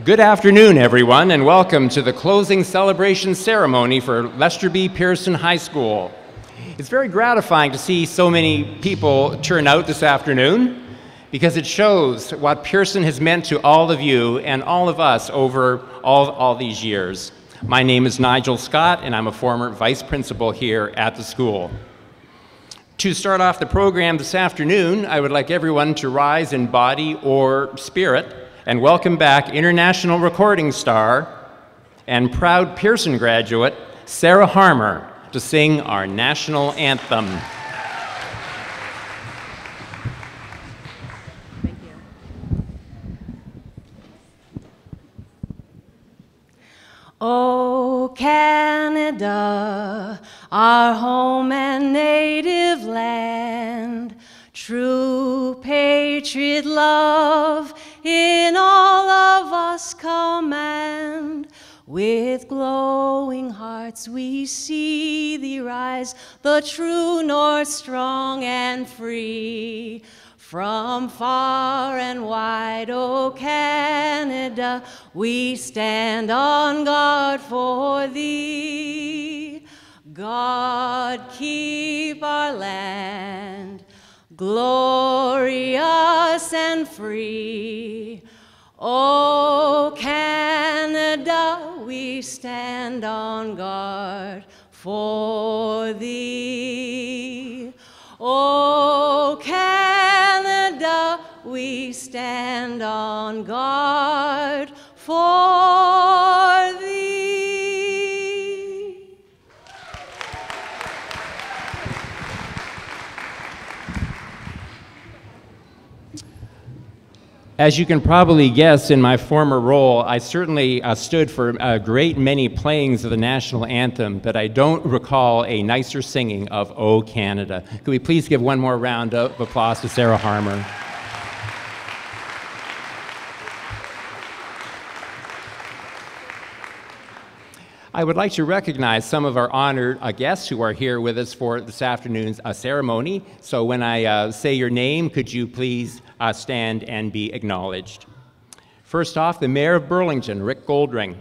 Good afternoon, everyone, and welcome to the closing celebration ceremony for Lester B. Pearson High School. It's very gratifying to see so many people turn out this afternoon because it shows what Pearson has meant to all of you and all of us over all these years. My name is Nigel Scott, and I'm a former vice principal here at the school. To start off the program this afternoon, I would like everyone to rise in body or spirit and welcome back international recording star and proud Pearson graduate, Sarah Harmer, to sing our national anthem. Thank you. Oh, Canada, our home and native land, true patriot love in all of us command. With glowing hearts we see thee rise, the true north strong and free. From far and wide, O Canada, we stand on guard for thee. God keep our land glorious and free. O Canada, we stand on guard for thee. O Canada, we stand on guard for thee. As you can probably guess, in my former role, I certainly stood for a great many playings of the national anthem, but I don't recall a nicer singing of O Canada. Could we please give one more round of applause to Sarah Harmer? I would like to recognize some of our honored guests who are here with us for this afternoon's ceremony. So when I say your name, could you please stand and be acknowledged. First off, the Mayor of Burlington, Rick Goldring.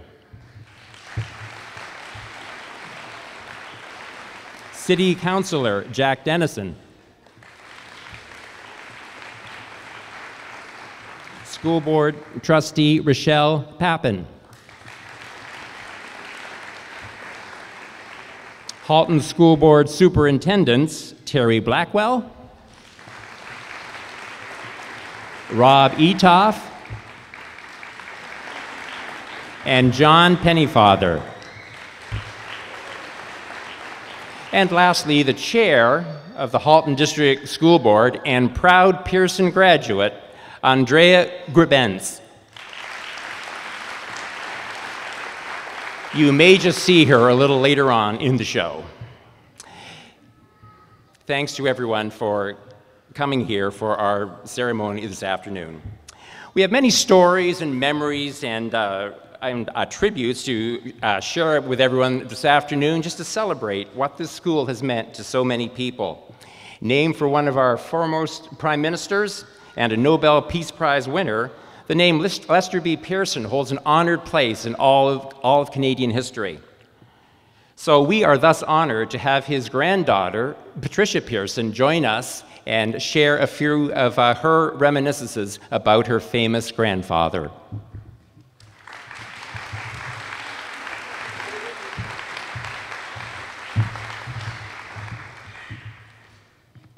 City Councilor, Jack Dennison. School Board Trustee, Rochelle Pappen. Halton School Board Superintendents, Terry Blackwell, Rob Etoff, and John Pennyfather. And lastly, the chair of the Halton District School Board and proud Pearson graduate, Andrea Gribens. You may just see her a little later on in the show. Thanks to everyone for coming here for our ceremony this afternoon. We have many stories and memories and tributes to share with everyone this afternoon just to celebrate what this school has meant to so many people. Named for one of our foremost prime ministers and a Nobel Peace Prize winner, the name Lester B. Pearson holds an honored place in all of Canadian history. So we are thus honored to have his granddaughter, Patricia Pearson, join us and share a few of her reminiscences about her famous grandfather.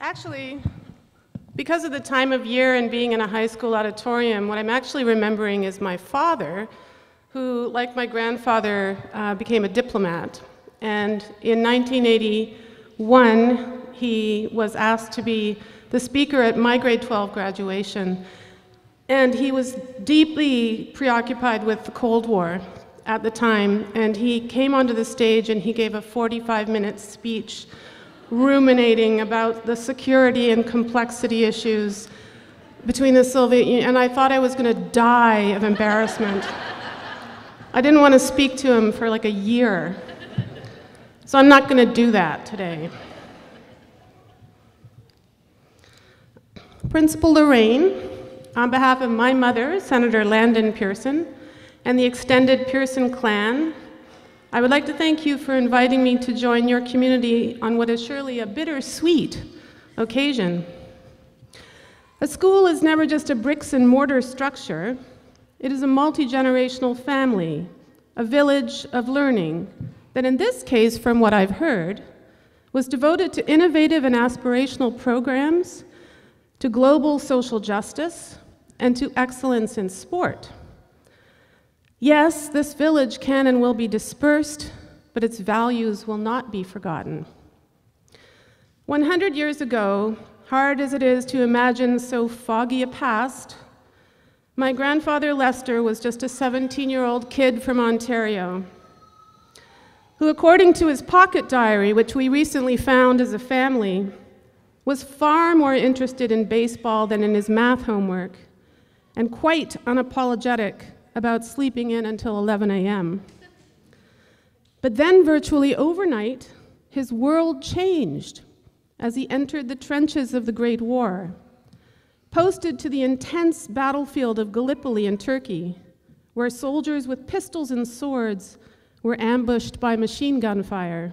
Actually, because of the time of year and being in a high school auditorium, what I'm actually remembering is my father, who, like my grandfather, became a diplomat. And in 1981, he was asked to be the speaker at my grade 12 graduation. And he was deeply preoccupied with the Cold War at the time. And he came onto the stage and he gave a 45-minute speech ruminating about the security and complexity issues between the Soviet Union, and I thought I was going to die of embarrassment. I didn't want to speak to him for like a year, so I'm not going to do that today. Principal Lorraine, on behalf of my mother, Senator Landon Pearson, and the extended Pearson clan, I would like to thank you for inviting me to join your community on what is surely a bittersweet occasion. A school is never just a bricks and mortar structure. It is a multi-generational family, a village of learning that in this case, from what I've heard, was devoted to innovative and aspirational programs, to global social justice, and to excellence in sport. Yes, this village can and will be dispersed, but its values will not be forgotten. 100 years ago, hard as it is to imagine so foggy a past, my grandfather Lester was just a 17-year-old kid from Ontario, who, according to his pocket diary, which we recently found as a family, was far more interested in baseball than in his math homework, and quite unapologetic about sleeping in until 11 a.m. But then, virtually overnight, his world changed as he entered the trenches of the Great War, posted to the intense battlefield of Gallipoli in Turkey, where soldiers with pistols and swords were ambushed by machine gun fire.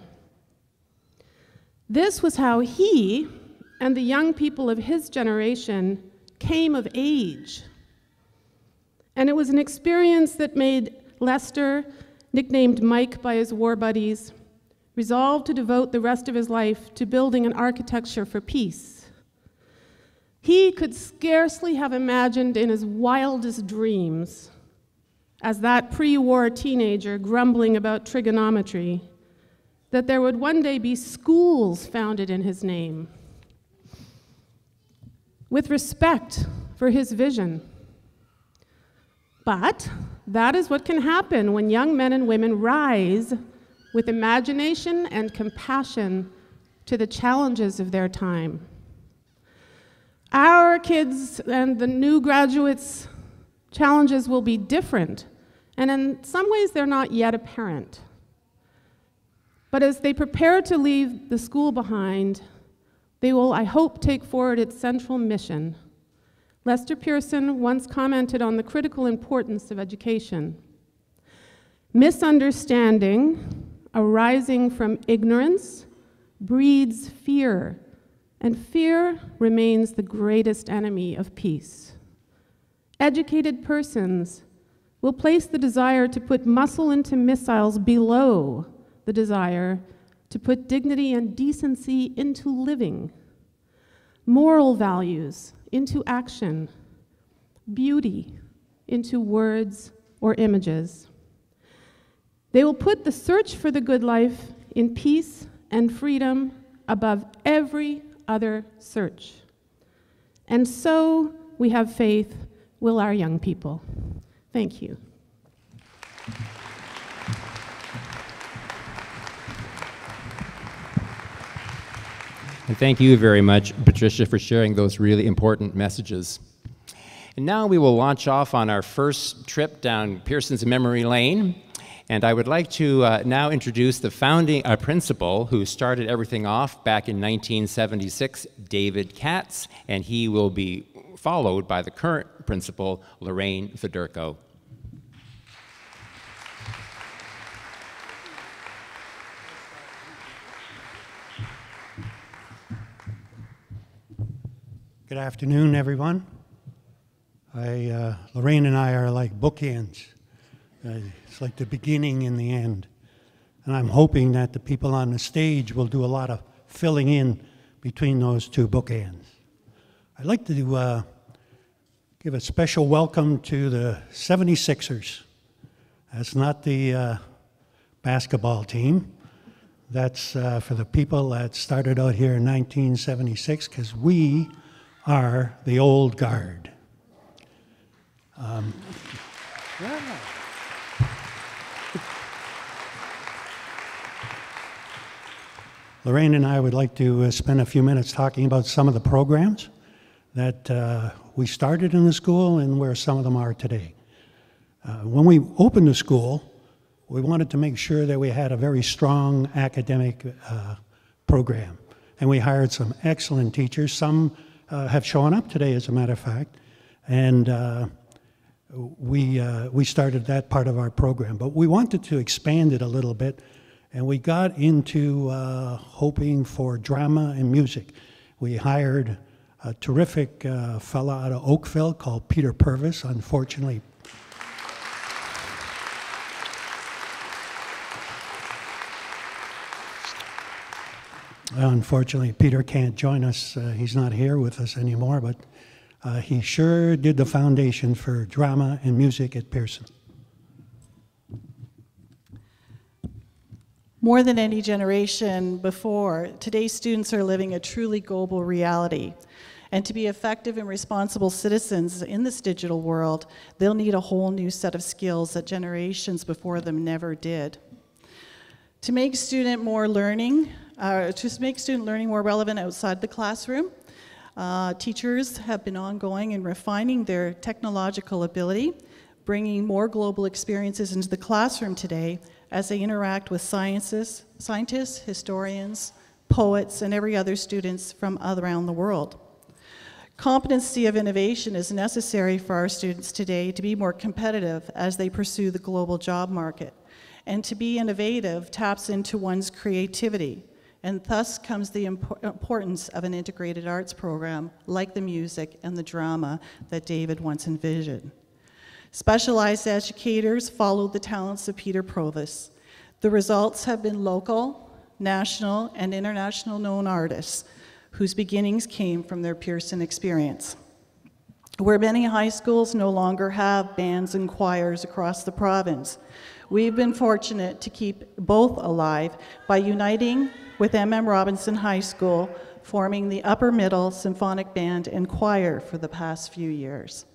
This was how he and the young people of his generation came of age. And it was an experience that made Lester, nicknamed Mike by his war buddies, resolve to devote the rest of his life to building an architecture for peace. He could scarcely have imagined in his wildest dreams, as that pre-war teenager grumbling about trigonometry, that there would one day be schools founded in his name. With respect for his vision. But that is what can happen when young men and women rise with imagination and compassion to the challenges of their time. Our kids and the new graduates' challenges will be different, and in some ways they're not yet apparent. But as they prepare to leave the school behind, they will, I hope, take forward its central mission. Lester Pearson once commented on the critical importance of education. Misunderstanding arising from ignorance breeds fear, and fear remains the greatest enemy of peace. Educated persons will place the desire to put muscle into missiles below the desire to put dignity and decency into living, moral values into action, beauty into words or images. They will put the search for the good life in peace and freedom above every other search. And so, we have faith, will our young people. Thank you. And thank you very much, Patricia, for sharing those really important messages. And now we will launch off on our first trip down Pearson's memory lane. And I would like to now introduce the founding principal who started everything off back in 1976, David Katz, and he will be followed by the current principal, Lorraine Federico. Good afternoon, everyone. Lorraine and I are like bookends. It's like the beginning and the end. And I'm hoping that the people on the stage will do a lot of filling in between those two bookends. I'd like to give a special welcome to the 76ers. That's not the basketball team. That's for the people that started out here in 1976, because we are the old guard. Yeah. Lorraine and I would like to spend a few minutes talking about some of the programs that we started in the school and where some of them are today. When we opened the school, we wanted to make sure that we had a very strong academic program. And we hired some excellent teachers. Some have shown up today, as a matter of fact. And we started that part of our program. But we wanted to expand it a little bit, and we got into hoping for drama and music. We hired a terrific fella out of Oakville called Peter Purvis. Unfortunately, Peter can't join us. He's not here with us anymore, but he sure did the foundation for drama and music at Pearson. More than any generation before, today's students are living a truly global reality. And to be effective and responsible citizens in this digital world, they'll need a whole new set of skills that generations before them never did. To make student learning more relevant outside the classroom, teachers have been ongoing in refining their technological ability, bringing more global experiences into the classroom today as they interact with scientists, historians, poets, and every other students from around the world. Competency of innovation is necessary for our students today to be more competitive as they pursue the global job market. And to be innovative taps into one's creativity, and thus comes the importance of an integrated arts program like the music and the drama that David once envisioned. Specialized educators followed the talents of Peter Purvis. The results have been local, national, and international known artists whose beginnings came from their Pearson experience. Where many high schools no longer have bands and choirs across the province, we've been fortunate to keep both alive by uniting with M.M. Robinson High School, forming the Upper Middle Symphonic Band and Choir for the past few years.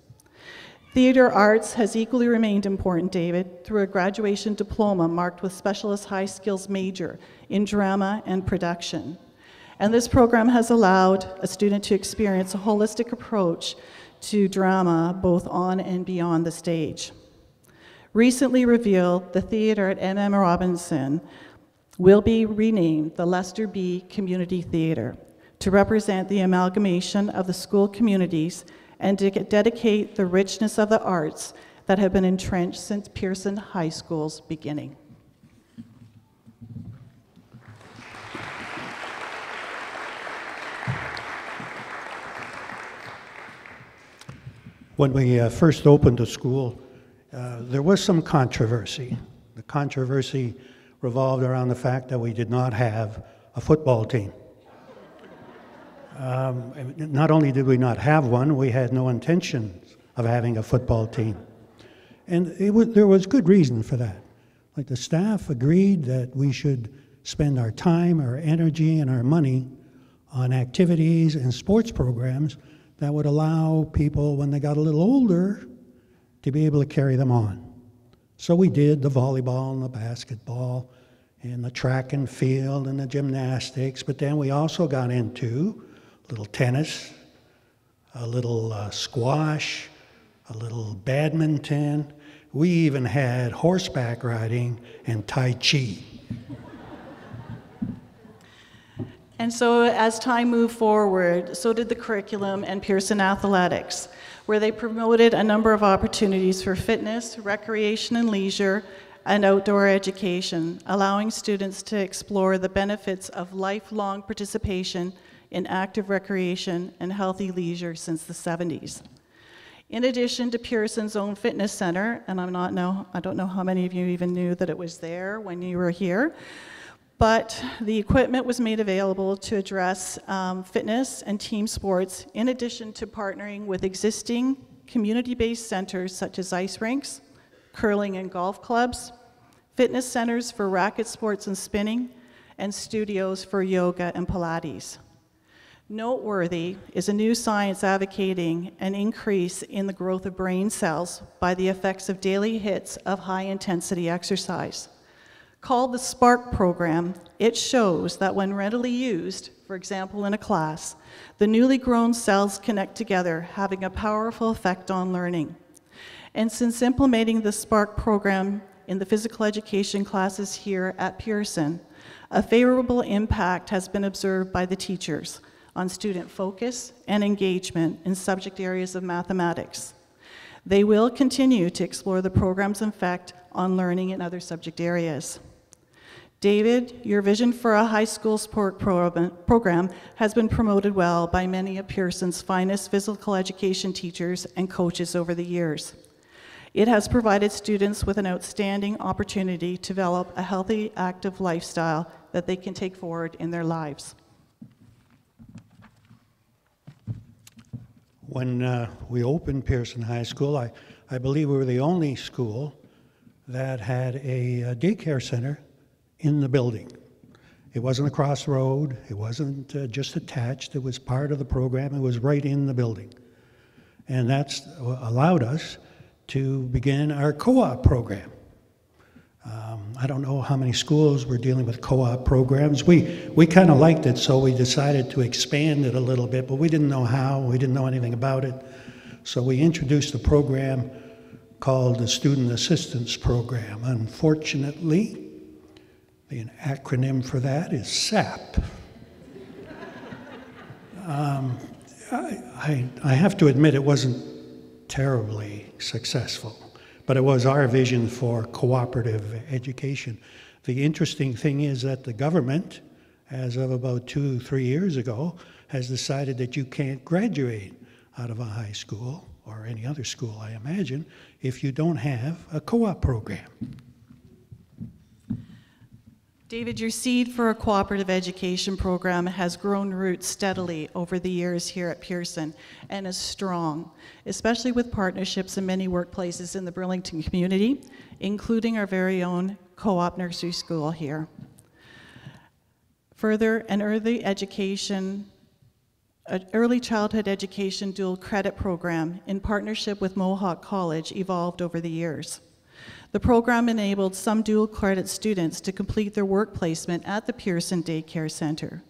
Theater arts has equally remained important, David, through a graduation diploma marked with specialist high skills major in drama and production. And this program has allowed a student to experience a holistic approach to drama, both on and beyond the stage. Recently revealed, the theater at M.M. Robinson will be renamed the Lester B. Community Theater to represent the amalgamation of the school communities and to dedicate the richness of the arts that have been entrenched since Pearson High School's beginning. When we first opened the school, there was some controversy. The controversy revolved around the fact that we did not have a football team. Not only did we not have one, we had no intention of having a football team. And there was good reason for that. Like, the staff agreed that we should spend our time, our energy, and our money on activities and sports programs that would allow people, when they got a little older, to be able to carry them on. So we did the volleyball and the basketball and the track and field and the gymnastics, but then we also got into a little tennis, a little squash, a little badminton. We even had horseback riding and Tai Chi. And so as time moved forward, so did the curriculum and Pearson Athletics, where they promoted a number of opportunities for fitness, recreation and leisure, and outdoor education, allowing students to explore the benefits of lifelong participation in active recreation and healthy leisure since the 70s. In addition to Pearson's own fitness center, and I don't know how many of you even knew that it was there when you were here, but the equipment was made available to address fitness and team sports, in addition to partnering with existing community-based centers such as ice rinks, curling and golf clubs, fitness centers for racket sports and spinning, and studios for yoga and Pilates. Noteworthy is a new science advocating an increase in the growth of brain cells by the effects of daily hits of high-intensity exercise. Called the SPARK program, it shows that when readily used, for example in a class, the newly grown cells connect together, having a powerful effect on learning. And since implementing the SPARK program in the physical education classes here at Pearson, a favorable impact has been observed by the teachers on student focus and engagement in subject areas of mathematics. They will continue to explore the program's effect on learning in other subject areas. David, your vision for a high school sport program has been promoted well by many of Pearson's finest physical education teachers and coaches over the years. It has provided students with an outstanding opportunity to develop a healthy, active lifestyle that they can take forward in their lives. When we opened Pearson High School, I believe we were the only school that had a daycare center in the building. It wasn't across the road, it wasn't just attached, it was part of the program, it was right in the building. And that's allowed us to begin our co-op program. I don't know how many schools were dealing with co-op programs. We kind of liked it, so we decided to expand it a little bit, but we didn't know how, we didn't know anything about it. So we introduced a program called the Student Assistance Program. Unfortunately, the acronym for that is SAP. I have to admit it wasn't terribly successful, but it was our vision for cooperative education. The interesting thing is that the government, as of about 2-3 years ago, has decided that you can't graduate out of a high school, or any other school, I imagine, if you don't have a co-op program. David, your seed for a cooperative education program has grown roots steadily over the years here at Pearson and is strong, especially with partnerships in many workplaces in the Burlington community, including our very own co-op nursery school here. Further, an early childhood education dual credit program in partnership with Mohawk College evolved over the years. The program enabled some dual credit students to complete their work placement at the Pearson Daycare Center.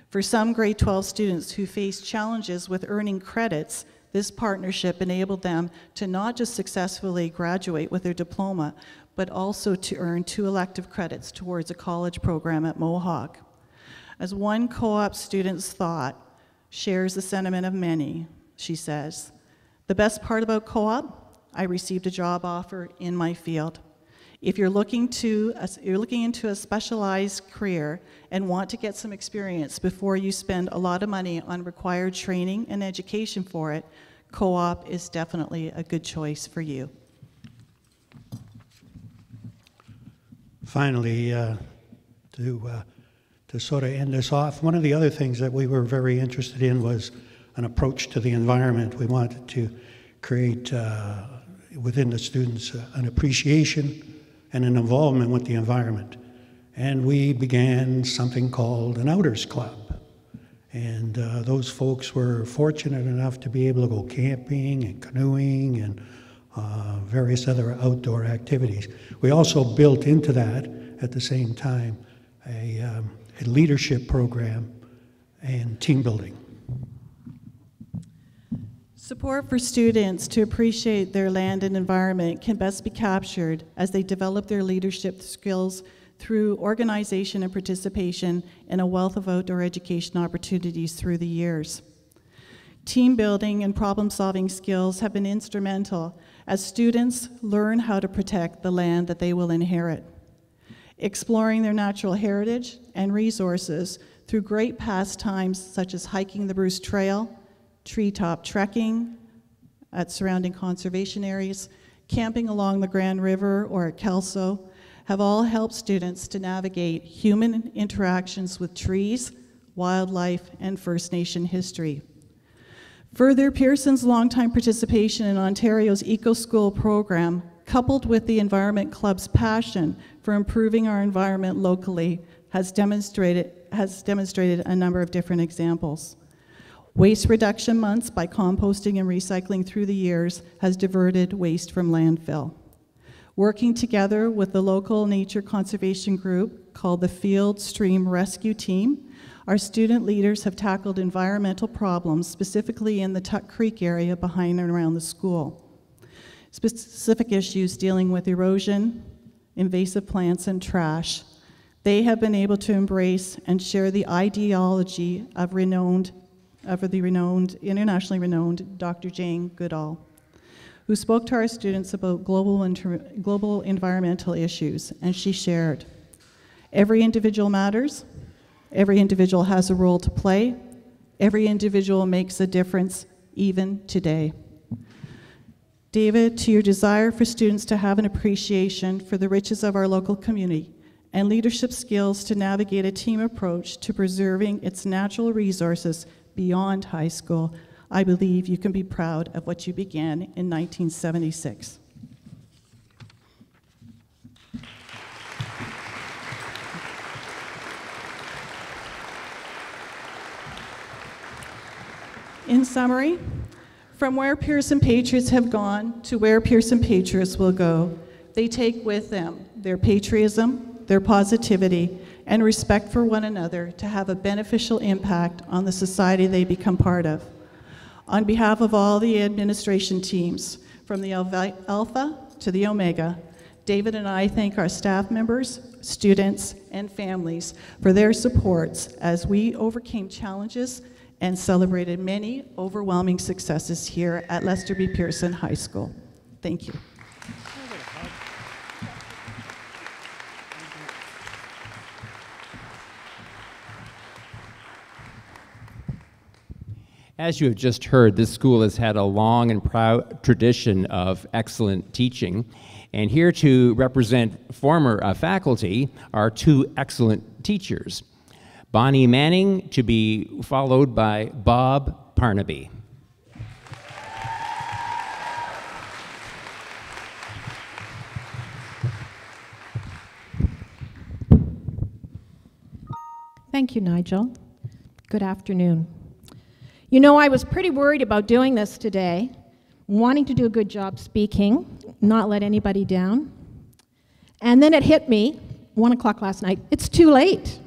For some grade 12 students who faced challenges with earning credits, this partnership enabled them to not just successfully graduate with their diploma, but also to earn 2 elective credits towards a college program at Mohawk. As one co-op student's thought shares the sentiment of many, she says, "The best part about co-op? I received a job offer in my field. If you're looking into a specialized career and want to get some experience before you spend a lot of money on required training and education for it, co-op is definitely a good choice for you." Finally, to sort of end this off, one of the other things that we were very interested in was an approach to the environment. We wanted to create within the students an appreciation and an involvement with the environment. And we began something called an Outers Club. And those folks were fortunate enough to be able to go camping and canoeing and various other outdoor activities. We also built into that, at the same time, a leadership program and team building. Support for students to appreciate their land and environment can best be captured as they develop their leadership skills through organization and participation in a wealth of outdoor education opportunities through the years. Team building and problem-solving skills have been instrumental as students learn how to protect the land that they will inherit. Exploring their natural heritage and resources through great pastimes such as hiking the Bruce Trail, treetop trekking at surrounding conservation areas, camping along the Grand River or at Kelso, have all helped students to navigate human interactions with trees, wildlife, and First Nation history. Further, Pearson's longtime participation in Ontario's Eco-School program, coupled with the Environment Club's passion for improving our environment locally, has demonstrated a number of different examples. Waste reduction months by composting and recycling through the years has diverted waste from landfill. Working together with the local nature conservation group called the Field Stream Rescue Team, our student leaders have tackled environmental problems specifically in the Tuck Creek area behind and around the school. Specific issues dealing with erosion, invasive plants, and trash. They have been able to embrace and share the ideology of the internationally renowned Dr. Jane Goodall. who spoke to our students about global environmental issues, and she shared, "Every individual matters, every individual has a role to play, every individual makes a difference, even today." David, to your desire for students to have an appreciation for the riches of our local community and leadership skills to navigate a team approach to preserving its natural resources beyond high school, I believe you can be proud of what you began in 1976. In summary, from where Pearson Patriots have gone to where Pearson Patriots will go, they take with them their patriotism, their positivity, and respect for one another to have a beneficial impact on the society they become part of. On behalf of all the administration teams, from the Alpha to the Omega, David and I thank our staff members, students, and families for their supports as we overcame challenges and celebrated many overwhelming successes here at Lester B. Pearson High School. Thank you. As you have just heard, this school has had a long and proud tradition of excellent teaching. And here to represent former faculty are two excellent teachers. Bonnie Manning, to be followed by Bob Parnaby. Thank you, Nigel. Good afternoon. You know, I was pretty worried about doing this today, wanting to do a good job speaking, not let anybody down. And then it hit me, 1 o'clock last night, it's too late.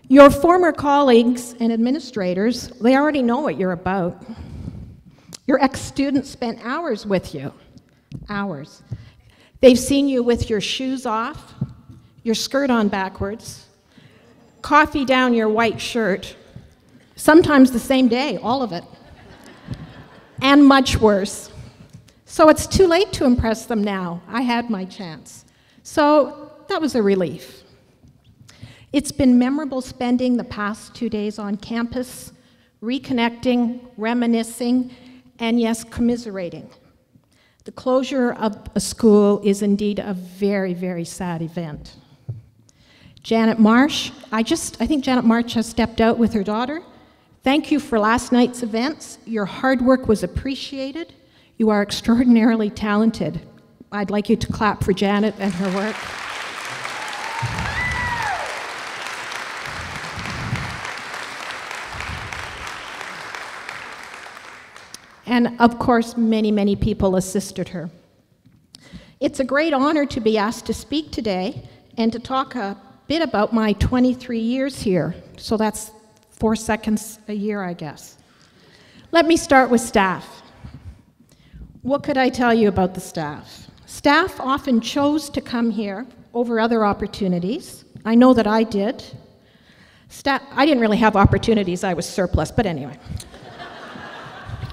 Your former colleagues and administrators, they already know what you're about. Your ex-students spent hours with you, hours. They've seen you with your shoes off, your skirt on backwards, coffee down your white shirt, sometimes the same day, all of it, and much worse. So it's too late to impress them now. I had my chance. So that was a relief. It's been memorable spending the past 2 days on campus, reconnecting, reminiscing, and yes, commiserating. The closure of a school is indeed a very, very sad event. Janet Marsh, I think Janet Marsh has stepped out with her daughter. Thank you for last night's events. Your hard work was appreciated. You are extraordinarily talented. I'd like you to clap for Janet and her work. And of course, many, many people assisted her. It's a great honor to be asked to speak today and to talk a bit about my 23 years here. So that's 4 seconds a year, I guess. Let me start with staff. What could I tell you about the staff? Staff often chose to come here over other opportunities. I know that I did. I didn't really have opportunities, I was surplus, but anyway.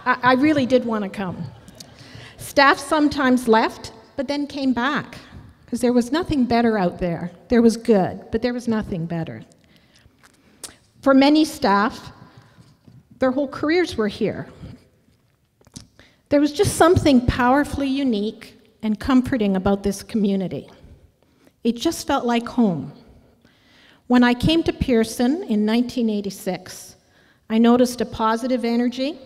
I really did want to come. Staff sometimes left, but then came back, because there was nothing better out there. There was good, but there was nothing better. For many staff, their whole careers were here. There was just something powerfully unique and comforting about this community. It just felt like home. When I came to Pearson in 1986, I noticed a positive energy,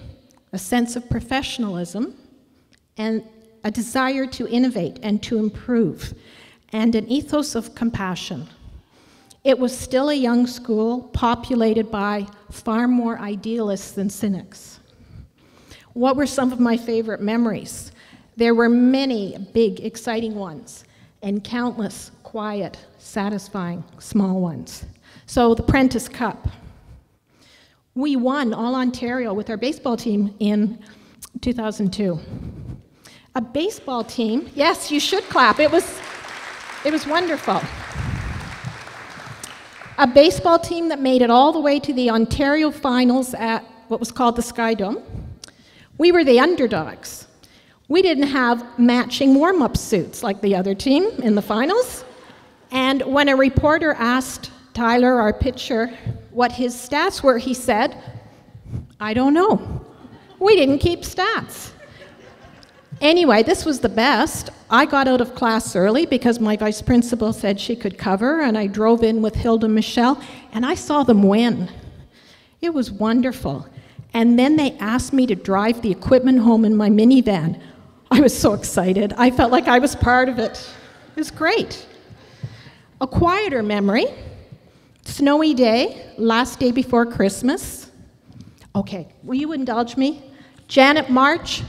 a sense of professionalism, and a desire to innovate and to improve, and an ethos of compassion. It was still a young school populated by far more idealists than cynics. What were some of my favorite memories? There were many big, exciting ones, and countless quiet, satisfying, small ones. So the Prentice Cup. We won All Ontario with our baseball team in 2002. A baseball team, yes, you should clap. It was wonderful. A baseball team that made it all the way to the Ontario finals at what was called the Sky Dome. We were the underdogs. We didn't have matching warm-up suits like the other team in the finals. And when a reporter asked Tyler, our pitcher, what his stats were, he said, "I don't know. We didn't keep stats." Anyway, this was the best. I got out of class early because my vice principal said she could cover, and I drove in with Hilda and Michelle, and I saw them win. It was wonderful. And then they asked me to drive the equipment home in my minivan. I was so excited. I felt like I was part of it. It was great. A quieter memory, snowy day, last day before Christmas. Okay, will you indulge me? Janet March,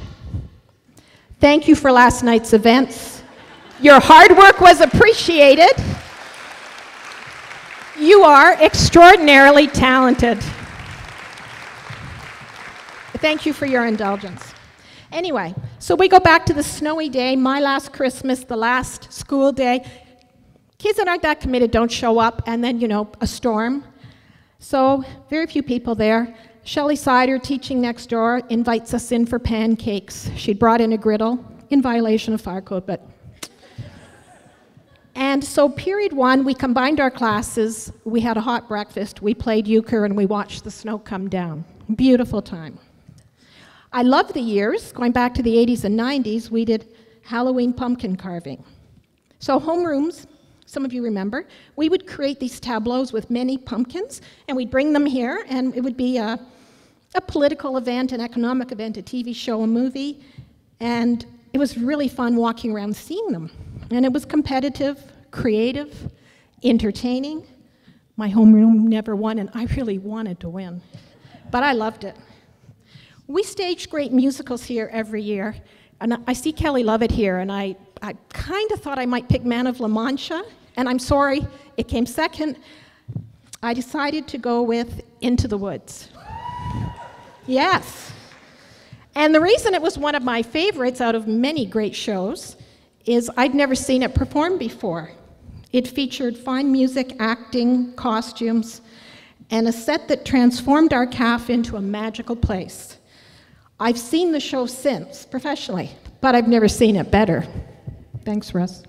thank you for last night's events. Your hard work was appreciated. You are extraordinarily talented. Thank you for your indulgence. Anyway, so we go back to the snowy day, my last Christmas, the last school day. Kids that aren't that committed don't show up, and then, a storm. So very few people there. Shelley Sider, teaching next door, invites us in for pancakes. She'd brought in a griddle, in violation of fire code, but... And so period 1, we combined our classes, we had a hot breakfast, we played euchre, and we watched the snow come down. Beautiful time. I love the years, going back to the 80s and 90s, we did Halloween pumpkin carving. So homerooms, some of you remember, we would create these tableaus with many pumpkins, and we'd bring them here, and it would be a political event, an economic event, a TV show, a movie, and it was really fun walking around seeing them. And it was competitive, creative, entertaining. My homeroom never won, and I really wanted to win, but I loved it. We stage great musicals here every year, and I see Kelly Lovett here, and I kind of thought I might pick Man of La Mancha, and I'm sorry, it came second. I decided to go with Into the Woods. Yes. And the reason it was one of my favorites out of many great shows is I'd never seen it performed before. It featured fine music, acting, costumes, and a set that transformed our CAF into a magical place. I've seen the show since, professionally, but I've never seen it better. Thanks, Russ.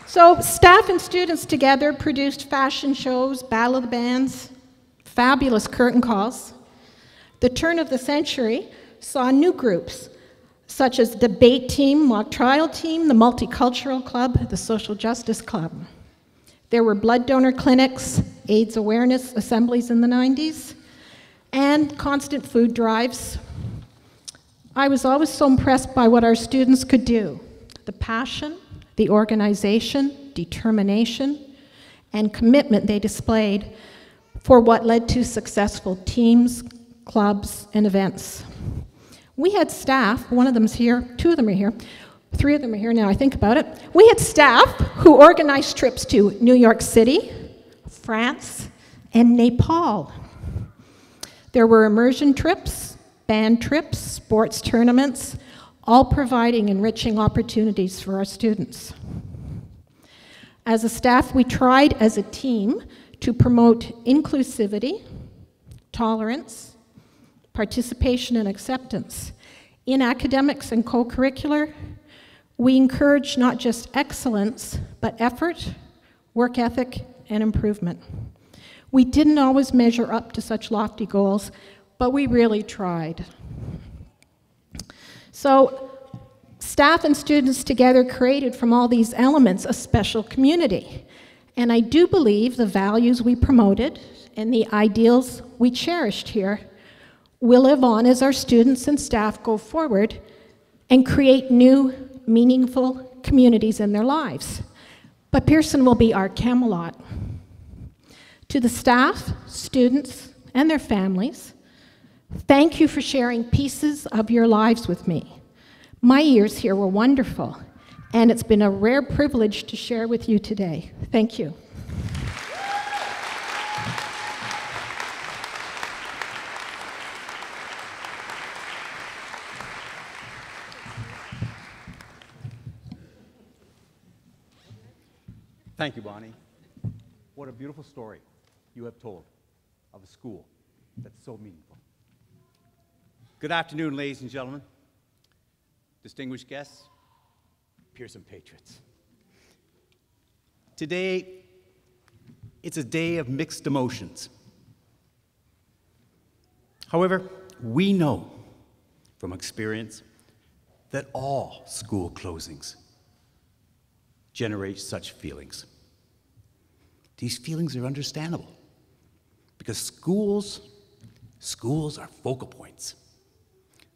So staff and students together produced fashion shows, Battle of the Bands, fabulous curtain calls. The turn of the century saw new groups, such as the debate team, mock trial team, the multicultural club, the social justice club. There were blood donor clinics, AIDS awareness assemblies in the 90s, and constant food drives. I was always so impressed by what our students could do. The passion, the organization, determination, and commitment they displayed for what led to successful teams, clubs, and events. We had staff, one of them's here, two of them are here, three of them are here now I think about it. We had staff who organized trips to New York City, France, and Nepal. There were immersion trips, band trips, sports tournaments, all providing enriching opportunities for our students. As a staff, we tried as a team to promote inclusivity, tolerance, participation, and acceptance. In academics and co-curricular, we encourage not just excellence, but effort, work ethic, and improvement. We didn't always measure up to such lofty goals, but we really tried. So, staff and students together created from all these elements a special community. And I do believe the values we promoted and the ideals we cherished here will live on as our students and staff go forward and create new, meaningful communities in their lives. But Pearson will be our Camelot. To the staff, students, and their families, thank you for sharing pieces of your lives with me. My years here were wonderful, and it's been a rare privilege to share with you today. Thank you. Thank you, Bonnie. What a beautiful story you have told. of a school that's so meaningful. Good afternoon, ladies and gentlemen, distinguished guests, Pearson patriots. Today, it's a day of mixed emotions. However, we know from experience that all school closings generate such feelings. These feelings are understandable because schools are focal points.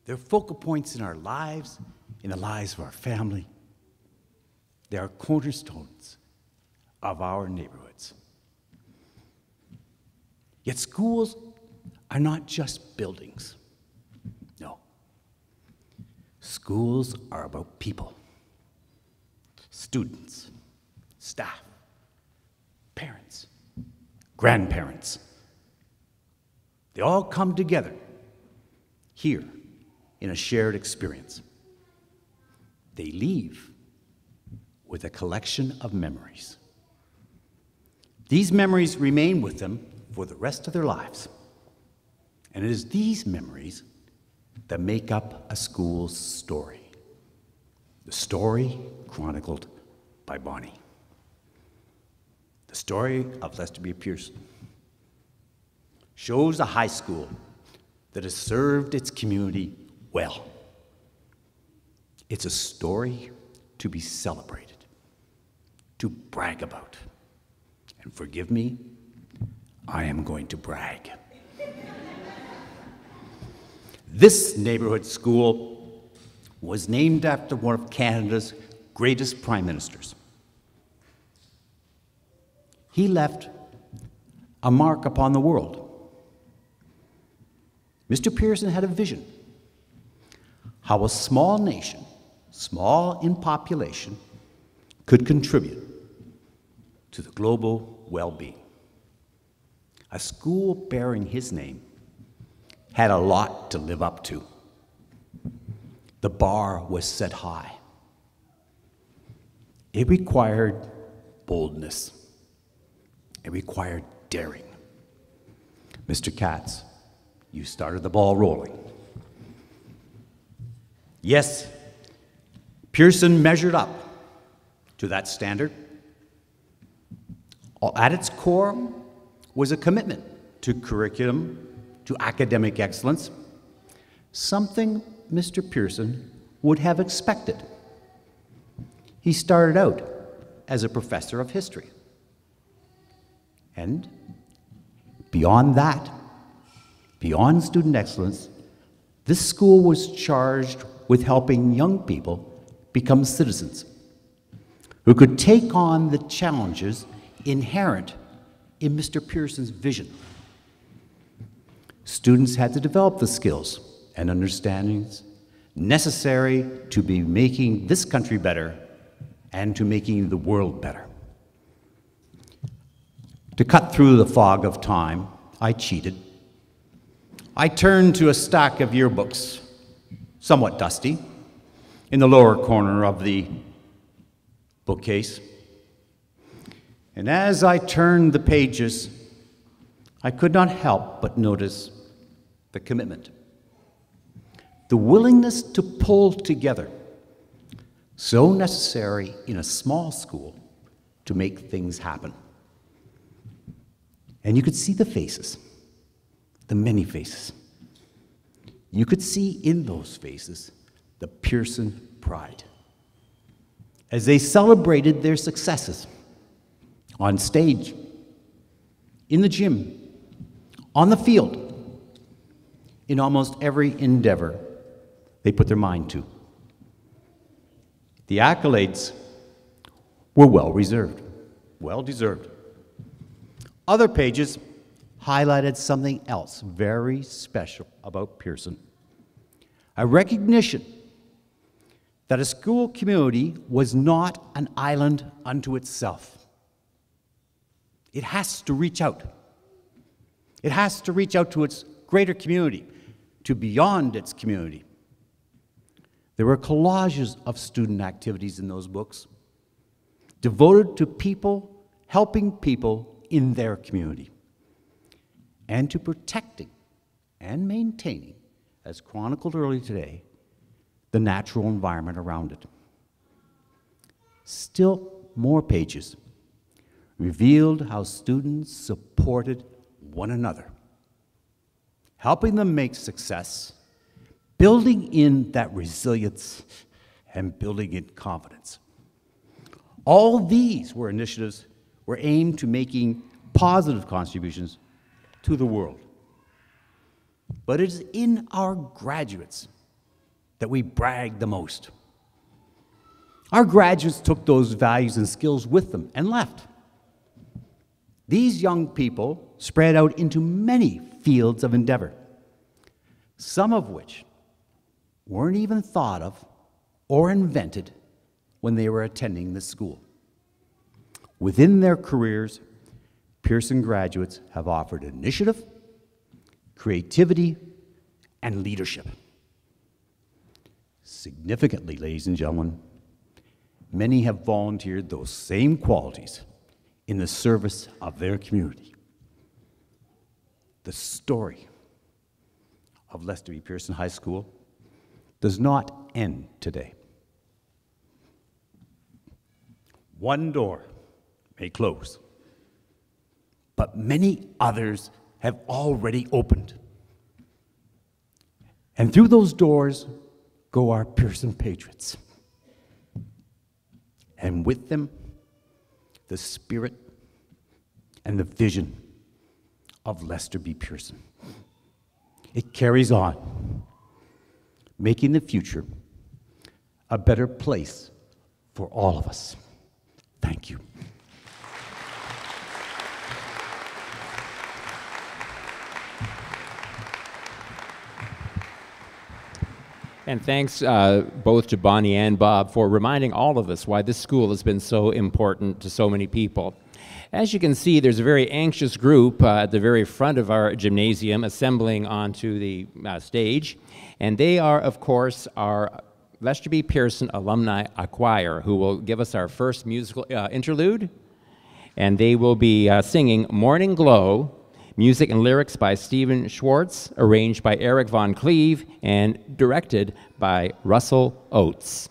They're focal points in our lives, in the lives of our family. They are cornerstones of our neighborhoods. Yet schools are not just buildings. No. Schools are about people, students, staff, parents, grandparents. They all come together here in a shared experience. They leave with a collection of memories. These memories remain with them for the rest of their lives. And it is these memories that make up a school's story. The story chronicled by Bonnie. The story of Lester B. Pearson shows a high school that has served its community well. It's a story to be celebrated, to brag about. And forgive me, I am going to brag. This neighborhood school was named after one of Canada's greatest prime ministers. He left a mark upon the world. Mr. Pearson had a vision how a small nation, small in population, could contribute to the global well-being. A school bearing his name had a lot to live up to. The bar was set high. It required boldness. It required daring. Mr. Katz, you started the ball rolling. Yes, Pearson measured up to that standard. At its core was a commitment to curriculum, to academic excellence, something Mr. Pearson would have expected. He started out as a professor of history. And beyond that, beyond student excellence, this school was charged with helping young people become citizens who could take on the challenges inherent in Mr. Pearson's vision. Students had to develop the skills and understandings necessary to be making this country better and to making the world better. To cut through the fog of time, I cheated. I turned to a stack of yearbooks, somewhat dusty, in the lower corner of the bookcase. And as I turned the pages, I could not help but notice the commitment, the willingness to pull together, so necessary in a small school to make things happen. And you could see the faces, the many faces. You could see in those faces the Pearson pride as they celebrated their successes on stage, in the gym, on the field, in almost every endeavor they put their mind to. The accolades were well-deserved. Other pages highlighted something else very special about Pearson, a recognition that a school community was not an island unto itself. It has to reach out. It has to reach out to its greater community, to beyond its community. There were collages of student activities in those books, devoted to people, helping people in their community. and to protecting and maintaining, as chronicled earlier today, the natural environment around it. Still more pages revealed how students supported one another, helping them make success, building in that resilience, and building in confidence. All these were initiatives were aimed to making positive contributions to the world. But it is in our graduates that we brag the most. Our graduates took those values and skills with them and left. These young people spread out into many fields of endeavor, some of which weren't even thought of or invented when they were attending this school. Within their careers, Pearson graduates have offered initiative, creativity, and leadership. Significantly, ladies and gentlemen, many have volunteered those same qualities in the service of their community. The story of Lester B. Pearson High School does not end today. One door may close, but many others have already opened. And through those doors go our Pearson patriots. And with them, the spirit and the vision of Lester B. Pearson. It carries on, making the future a better place for all of us. Thank you. And thanks both to Bonnie and Bob for reminding all of us why this school has been so important to so many people. As you can see, there's a very anxious group at the very front of our gymnasium assembling onto the stage. And they are, of course, our Lester B. Pearson Alumni Choir, who will give us our first musical interlude. And they will be singing Morning Glow, music and lyrics by Stephen Schwartz, arranged by Eric Von Cleve, and directed by Russell Oates.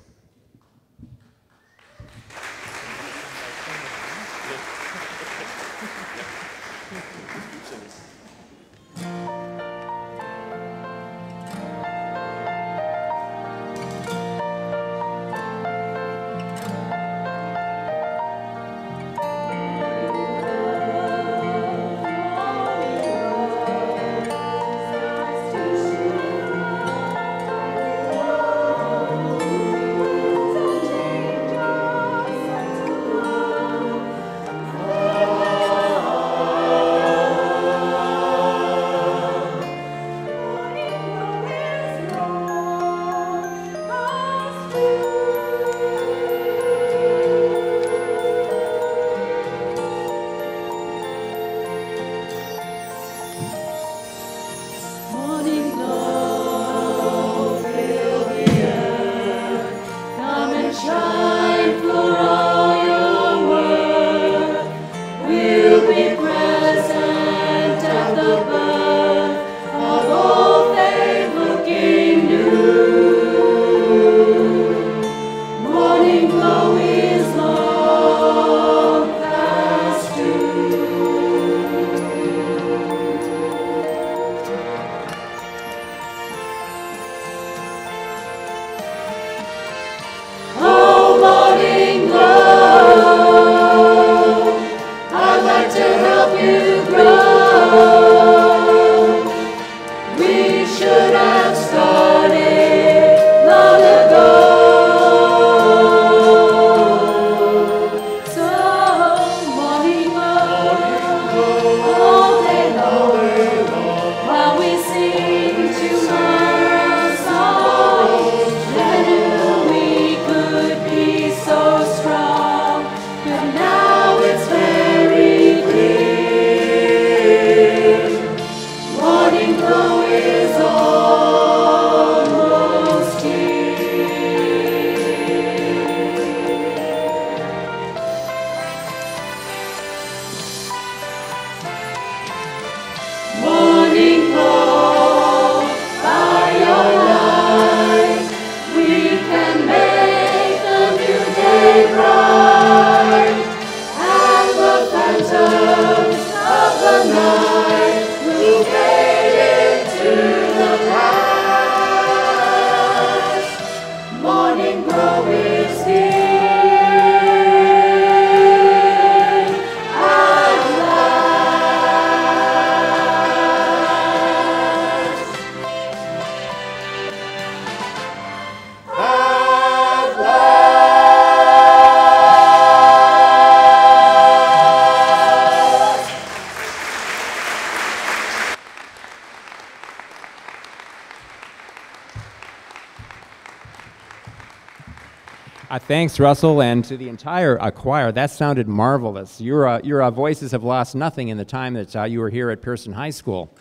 Thanks, Russell, and to the entire choir. That sounded marvelous. Your voices have lost nothing in the time that you were here at Pearson High School.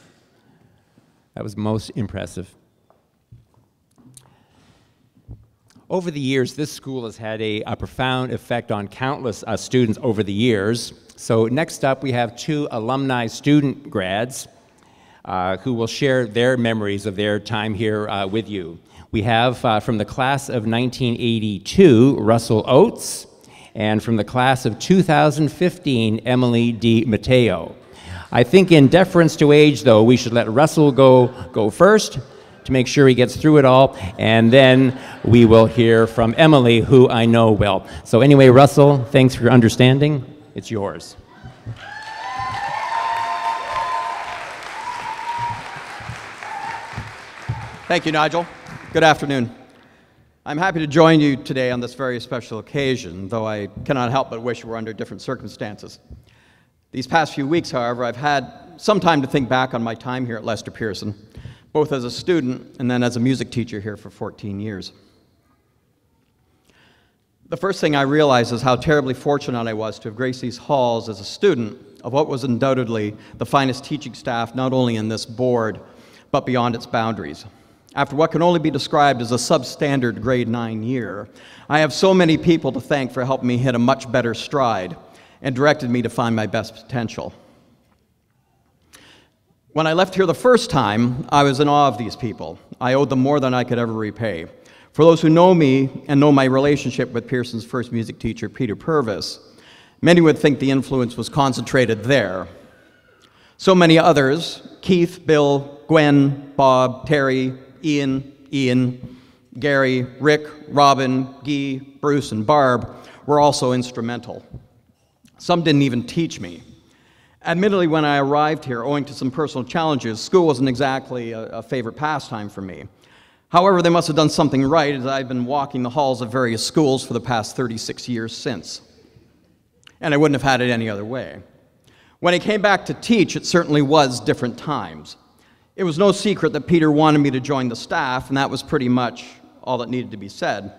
That was most impressive. Over the years, this school has had a profound effect on countless students over the years. So next up, we have two alumni student grads who will share their memories of their time here with you. We have from the class of 1982, Russell Oates, and from the class of 2015, Emily D. Mateo. I think in deference to age, though, we should let Russell go first to make sure he gets through it all, and then we will hear from Emily, who I know well. So anyway, Russell, thanks for your understanding. It's yours. Thank you, Nigel. Good afternoon. I'm happy to join you today on this very special occasion, though I cannot help but wish we were under different circumstances. These past few weeks, however, I've had some time to think back on my time here at Lester Pearson, both as a student and then as a music teacher here for 14 years. The first thing I realized is how terribly fortunate I was to have graced these halls as a student of what was undoubtedly the finest teaching staff not only in this board, but beyond its boundaries. After what can only be described as a substandard grade 9 year, I have so many people to thank for helping me hit a much better stride and directed me to find my best potential. When I left here the first time, I was in awe of these people. I owed them more than I could ever repay. For those who know me and know my relationship with Pearson's first music teacher, Peter Purvis, many would think the influence was concentrated there. So many others, Keith, Bill, Gwen, Bob, Terry, Ian, Gary, Rick, Robin, Guy, Bruce, and Barb were also instrumental. Some didn't even teach me. Admittedly, when I arrived here, owing to some personal challenges, school wasn't exactly a favorite pastime for me. However, they must have done something right, as I've been walking the halls of various schools for the past 36 years since. And I wouldn't have had it any other way. When I came back to teach, it certainly was different times. It was no secret that Peter wanted me to join the staff, and that was pretty much all that needed to be said.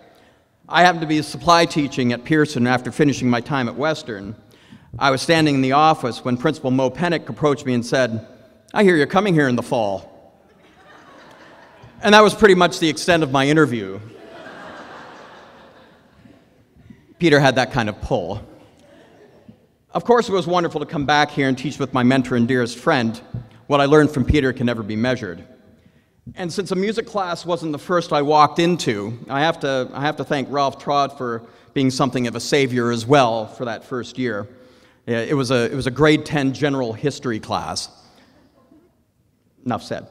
I happened to be supply teaching at Pearson after finishing my time at Western. I was standing in the office when Principal Mo Pennick approached me and said, "I hear you're coming here in the fall." And that was pretty much the extent of my interview. Peter had that kind of pull. Of course, it was wonderful to come back here and teach with my mentor and dearest friend. What I learned from Peter can never be measured. And since a music class wasn't the first I walked into, I have to thank Ralph Trott for being something of a savior as well for that first year. It was a grade 10 general history class. Enough said.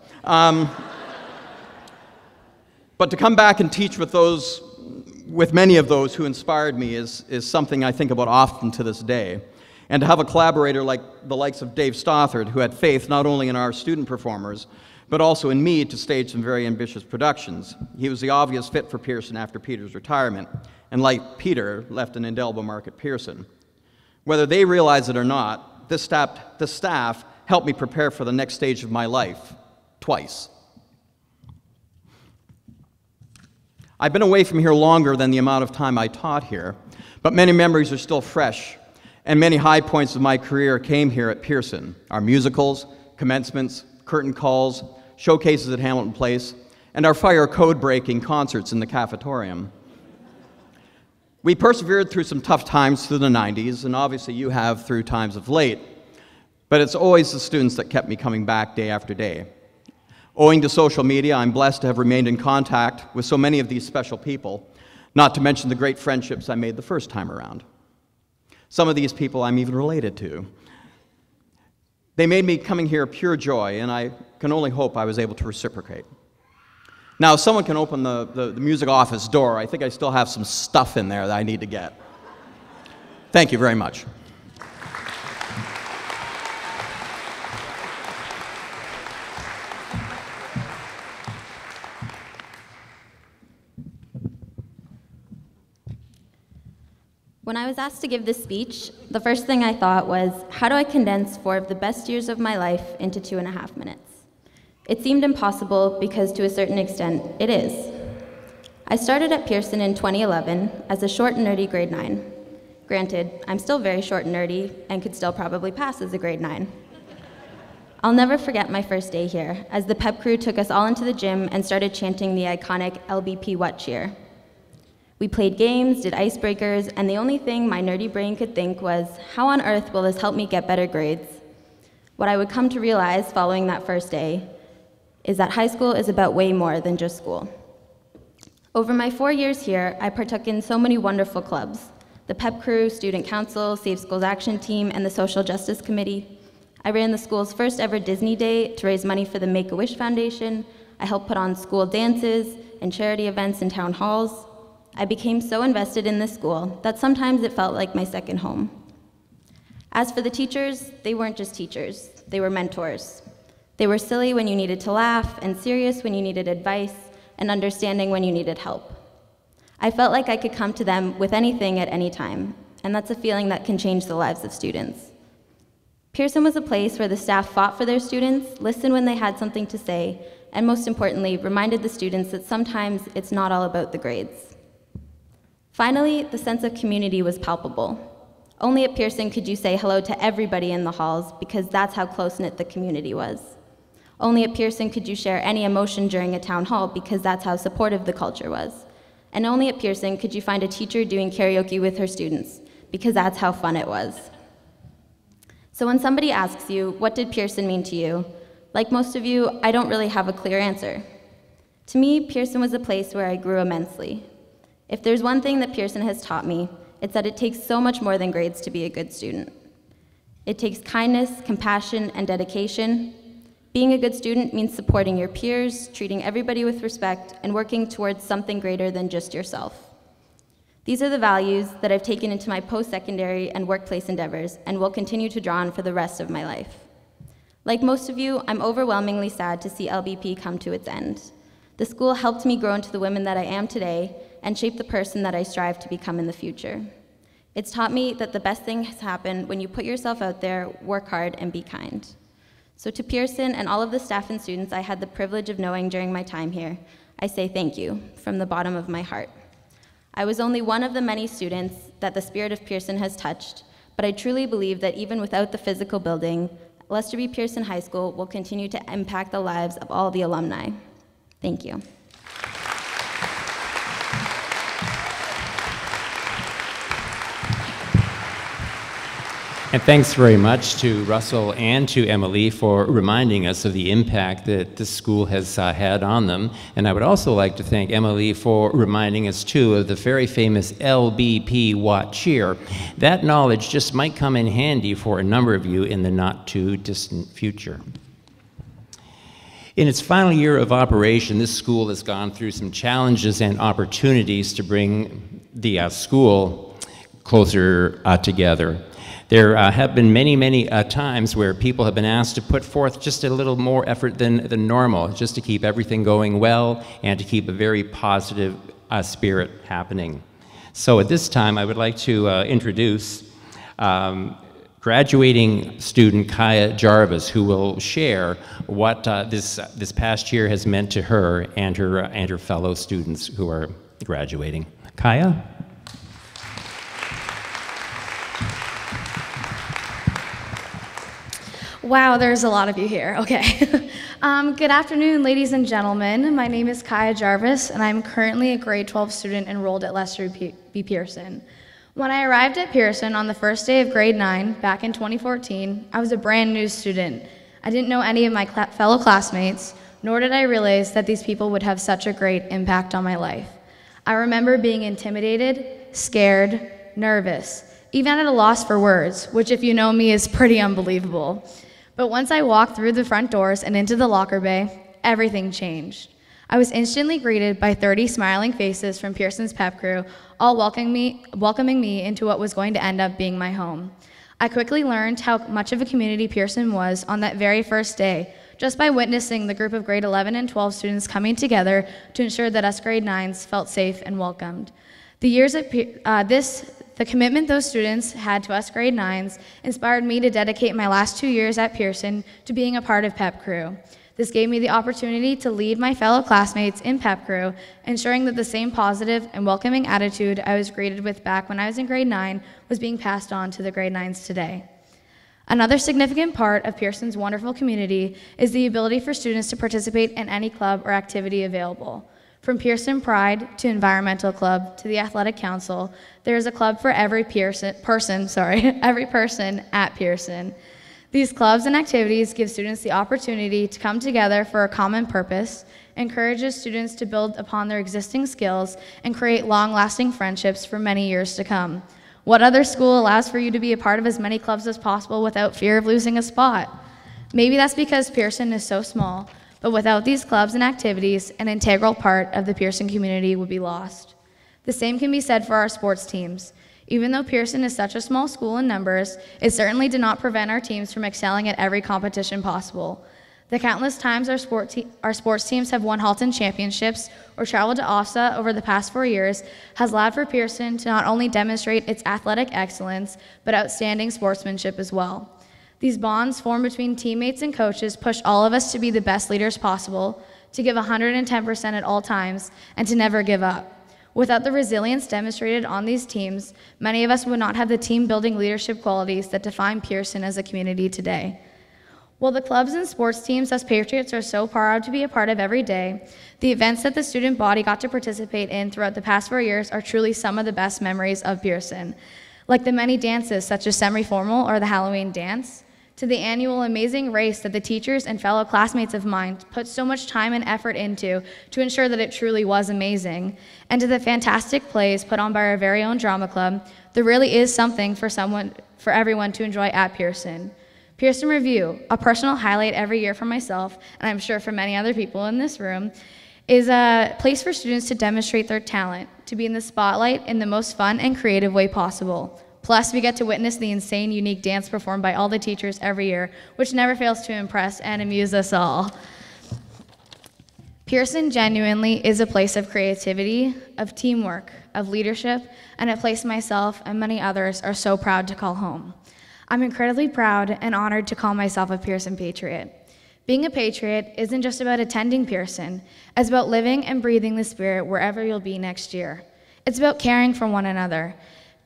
But to come back and teach with many of those who inspired me is something I think about often to this day. And to have a collaborator like the likes of Dave Stothard, who had faith not only in our student performers, but also in me to stage some very ambitious productions. He was the obvious fit for Pearson after Peter's retirement, and like Peter, left an indelible mark at Pearson. Whether they realize it or not, this staff helped me prepare for the next stage of my life, twice. I've been away from here longer than the amount of time I taught here, but many memories are still fresh. And many high points of my career came here at Pearson. Our musicals, commencements, curtain calls, showcases at Hamilton Place, and our fire code-breaking concerts in the cafetorium. We persevered through some tough times through the 90s, and obviously you have through times of late, but it's always the students that kept me coming back day after day. Owing to social media, I'm blessed to have remained in contact with so many of these special people, not to mention the great friendships I made the first time around. Some of these people I'm even related to. They made me coming here pure joy, and I can only hope I was able to reciprocate. Now, if someone can open the music office door, I think I still have some stuff in there that I need to get. Thank you very much. When I was asked to give this speech, the first thing I thought was, how do I condense 4 of the best years of my life into 2.5 minutes? It seemed impossible because, to a certain extent, it is. I started at Pearson in 2011 as a short, nerdy grade 9. Granted, I'm still very short and nerdy and could still probably pass as a grade 9. I'll never forget my first day here, as the pep crew took us all into the gym and started chanting the iconic LBP What cheer. We played games, did icebreakers, and the only thing my nerdy brain could think was, how on earth will this help me get better grades? What I would come to realize following that first day is that high school is about way more than just school. Over my 4 years here, I partook in so many wonderful clubs: the pep crew, student council, Safe Schools Action Team, and the Social Justice Committee. I ran the school's first ever Disney Day to raise money for the Make-A-Wish Foundation. I helped put on school dances and charity events in town halls. I became so invested in this school that sometimes it felt like my second home. As for the teachers, they weren't just teachers, they were mentors. They were silly when you needed to laugh, and serious when you needed advice, and understanding when you needed help. I felt like I could come to them with anything at any time, and that's a feeling that can change the lives of students. Pearson was a place where the staff fought for their students, listened when they had something to say, and most importantly, reminded the students that sometimes it's not all about the grades. Finally, the sense of community was palpable. Only at Pearson could you say hello to everybody in the halls, because that's how close-knit the community was. Only at Pearson could you share any emotion during a town hall, because that's how supportive the culture was. And only at Pearson could you find a teacher doing karaoke with her students, because that's how fun it was. So when somebody asks you, what did Pearson mean to you? Like most of you, I don't really have a clear answer. To me, Pearson was a place where I grew immensely. If there's one thing that Pearson has taught me, it's that it takes so much more than grades to be a good student. It takes kindness, compassion, and dedication. Being a good student means supporting your peers, treating everybody with respect, and working towards something greater than just yourself. These are the values that I've taken into my post-secondary and workplace endeavors and will continue to draw on for the rest of my life. Like most of you, I'm overwhelmingly sad to see LBP come to its end. The school helped me grow into the woman that I am today and shape the person that I strive to become in the future. It's taught me that the best things happen when you put yourself out there, work hard, and be kind. So to Pearson and all of the staff and students I had the privilege of knowing during my time here, I say thank you from the bottom of my heart. I was only one of the many students that the spirit of Pearson has touched, but I truly believe that even without the physical building, Lester B. Pearson High School will continue to impact the lives of all the alumni. Thank you. And thanks very much to Russell and to Emily for reminding us of the impact that this school has had on them. And I would also like to thank Emily for reminding us, too, of the very famous LBP What cheer. That knowledge just might come in handy for a number of you in the not-too-distant future. In its final year of operation, this school has gone through some challenges and opportunities to bring the school closer together. There have been many times where people have been asked to put forth just a little more effort than normal, just to keep everything going well and to keep a very positive spirit happening. So at this time, I would like to introduce graduating student Kaia Jarvis, who will share what this past year has meant to her and her fellow students who are graduating. Kaia? Wow, there's a lot of you here. Okay. Good afternoon, ladies and gentlemen. My name is Kaia Jarvis, and I'm currently a grade 12 student enrolled at Lester B. Pearson. When I arrived at Pearson on the first day of grade 9 back in 2014, I was a brand new student. I didn't know any of my fellow classmates, nor did I realize that these people would have such a great impact on my life. I remember being intimidated, scared, nervous, even at a loss for words, which if you know me is pretty unbelievable. But once I walked through the front doors and into the locker bay, everything changed. I was instantly greeted by 30 smiling faces from Pearson's pep crew, all welcoming me into what was going to end up being my home. I quickly learned how much of a community Pearson was on that very first day, just by witnessing the group of grade 11 and 12 students coming together to ensure that us grade 9s felt safe and welcomed. The commitment those students had to us grade 9s inspired me to dedicate my last 2 years at Pearson to being a part of Pep Crew. This gave me the opportunity to lead my fellow classmates in Pep Crew, ensuring that the same positive and welcoming attitude I was greeted with back when I was in grade 9 was being passed on to the grade 9s today. Another significant part of Pearson's wonderful community is the ability for students to participate in any club or activity available. From Pearson Pride to Environmental Club to the Athletic Council, there is a club for every person at Pearson. These clubs and activities give students the opportunity to come together for a common purpose, encourages students to build upon their existing skills, and create long-lasting friendships for many years to come. What other school allows for you to be a part of as many clubs as possible without fear of losing a spot? Maybe that's because Pearson is so small, but without these clubs and activities, an integral part of the Pearson community would be lost. The same can be said for our sports teams. Even though Pearson is such a small school in numbers, it certainly did not prevent our teams from excelling at every competition possible. The countless times our sports teams have won Halton championships or traveled to OFSA over the past 4 years has allowed for Pearson to not only demonstrate its athletic excellence, but outstanding sportsmanship as well. These bonds formed between teammates and coaches push all of us to be the best leaders possible, to give 110% at all times, and to never give up. Without the resilience demonstrated on these teams, many of us would not have the team-building leadership qualities that define Pearson as a community today. While the clubs and sports teams as Patriots are so proud to be a part of every day, the events that the student body got to participate in throughout the past 4 years are truly some of the best memories of Pearson. Like the many dances such as semi-formal or the Halloween dance, to the annual amazing race that the teachers and fellow classmates of mine put so much time and effort into to ensure that it truly was amazing, and to the fantastic plays put on by our very own drama club, there really is something for everyone to enjoy at Pearson. Pearson Review, a personal highlight every year for myself, and I'm sure for many other people in this room, is a place for students to demonstrate their talent, to be in the spotlight in the most fun and creative way possible. Plus, we get to witness the insane, unique dance performed by all the teachers every year, which never fails to impress and amuse us all. Pearson genuinely is a place of creativity, of teamwork, of leadership, and a place myself and many others are so proud to call home. I'm incredibly proud and honored to call myself a Pearson Patriot. Being a Patriot isn't just about attending Pearson, it's about living and breathing the spirit wherever you'll be next year. It's about caring for one another,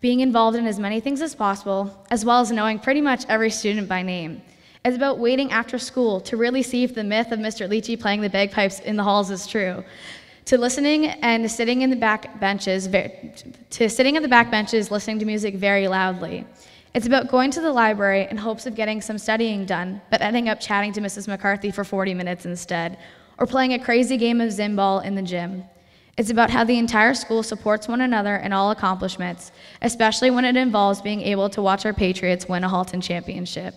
being involved in as many things as possible, as well as knowing pretty much every student by name. It's about waiting after school to really see if the myth of Mr. Leachy playing the bagpipes in the halls is true, to listening and sitting in the back benches, listening to music very loudly. It's about going to the library in hopes of getting some studying done, but ending up chatting to Mrs. McCarthy for 40 minutes instead, or playing a crazy game of Zimball in the gym. It's about how the entire school supports one another in all accomplishments, especially when it involves being able to watch our Patriots win a Halton championship.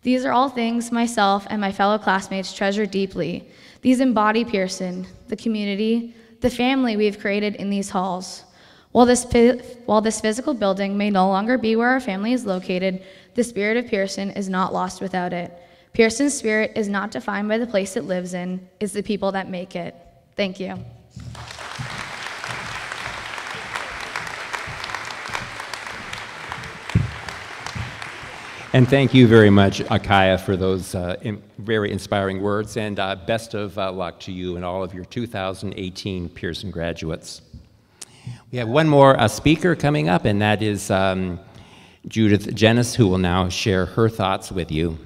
These are all things myself and my fellow classmates treasure deeply. These embody Pearson, the community, the family we've created in these halls. While this physical building may no longer be where our family is located, the spirit of Pearson is not lost without it. Pearson's spirit is not defined by the place it lives in, it's the people that make it. Thank you. And thank you very much, Kaia, for those very inspiring words, and best of luck to you and all of your 2018 Pearson graduates. We have one more speaker coming up, and that is Judith Janis, who will now share her thoughts with you.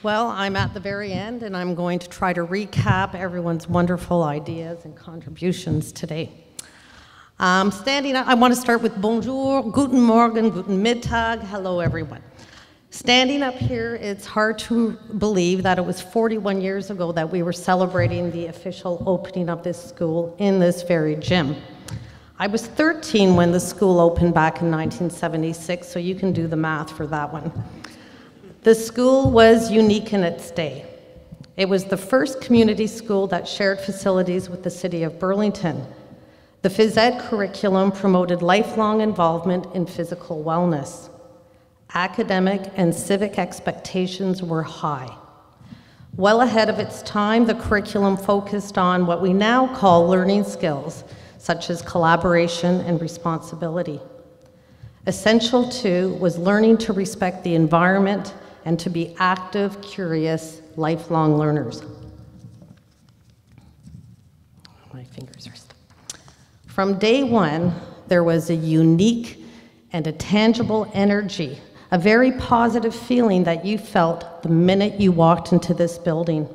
Well, I'm at the very end, and I'm going to try to recap everyone's wonderful ideas and contributions today. Standing up, I want to start with Bonjour, Guten Morgen, Guten Mittag, hello everyone. Standing up here, it's hard to believe that it was 41 years ago that we were celebrating the official opening of this school in this very gym. I was 13 when the school opened back in 1976, so you can do the math for that one. The school was unique in its day. It was the first community school that shared facilities with the city of Burlington. The Phys Ed curriculum promoted lifelong involvement in physical wellness. Academic and civic expectations were high. Well ahead of its time, the curriculum focused on what we now call learning skills, such as collaboration and responsibility. Essential too was learning to respect the environment and to be active, curious, lifelong learners. My fingers are stuck. From day one, there was a unique and a tangible energy, a very positive feeling that you felt the minute you walked into this building.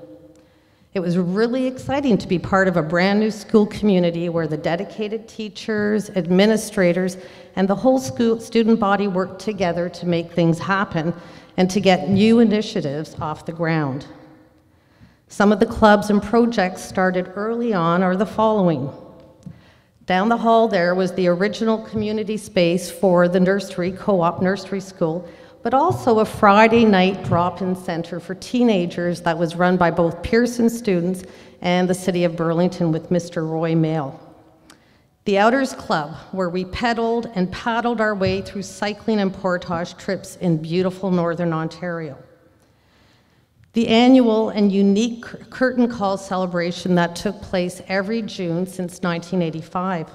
It was really exciting to be part of a brand new school community where the dedicated teachers, administrators, and the whole school student body worked together to make things happen and to get new initiatives off the ground. Some of the clubs and projects started early on are the following. Down the hall there was the original community space for the nursery, co-op nursery school, but also a Friday night drop-in center for teenagers that was run by both Pearson students and the City of Burlington with Mr. Roy Mail. The Outers Club, where we pedaled and paddled our way through cycling and portage trips in beautiful Northern Ontario. The annual and unique curtain call celebration that took place every June since 1985.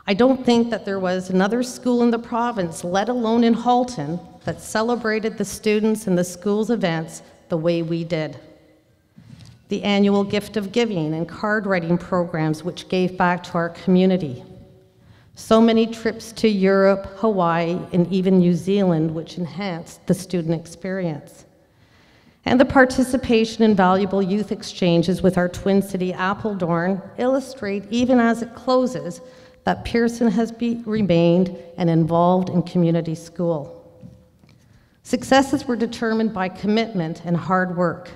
I don't think that there was another school in the province, let alone in Halton, that celebrated the students and the school's events the way we did. The annual gift of giving and card writing programs which gave back to our community. So many trips to Europe, Hawaii, and even New Zealand which enhanced the student experience. And the participation in valuable youth exchanges with our Twin City Appledorn illustrate, even as it closes, that Pearson has remained and involved in community school. Successes were determined by commitment and hard work.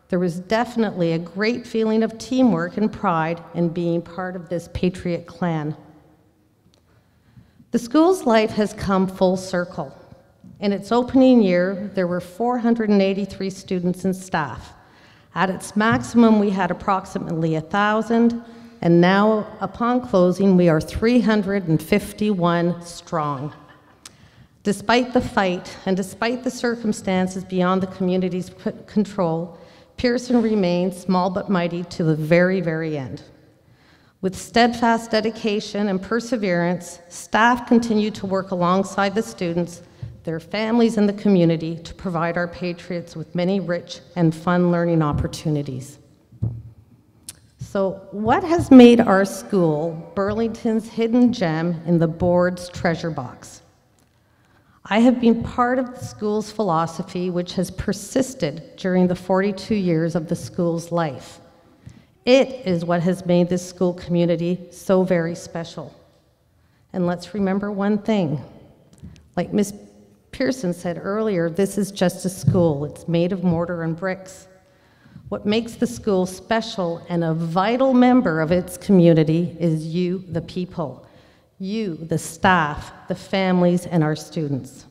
There was definitely a great feeling of teamwork and pride in being part of this patriot clan. The school's life has come full circle. In its opening year, there were 483 students and staff. At its maximum, we had approximately 1,000, and now, upon closing, we are 351 strong. Despite the fight, and despite the circumstances beyond the community's control, Pearson remained small but mighty to the very, very end. With steadfast dedication and perseverance, staff continued to work alongside the students, their families, and the community to provide our patriots with many rich and fun learning opportunities. So, what has made our school Burlington's hidden gem in the board's treasure box? I have been part of the school's philosophy, which has persisted during the 42 years of the school's life. It is what has made this school community so very special. And let's remember one thing. Like Ms. Pearson said earlier, this is just a school. It's made of mortar and bricks. What makes the school special and a vital member of its community is you, the people. You, the staff, the families, and our students.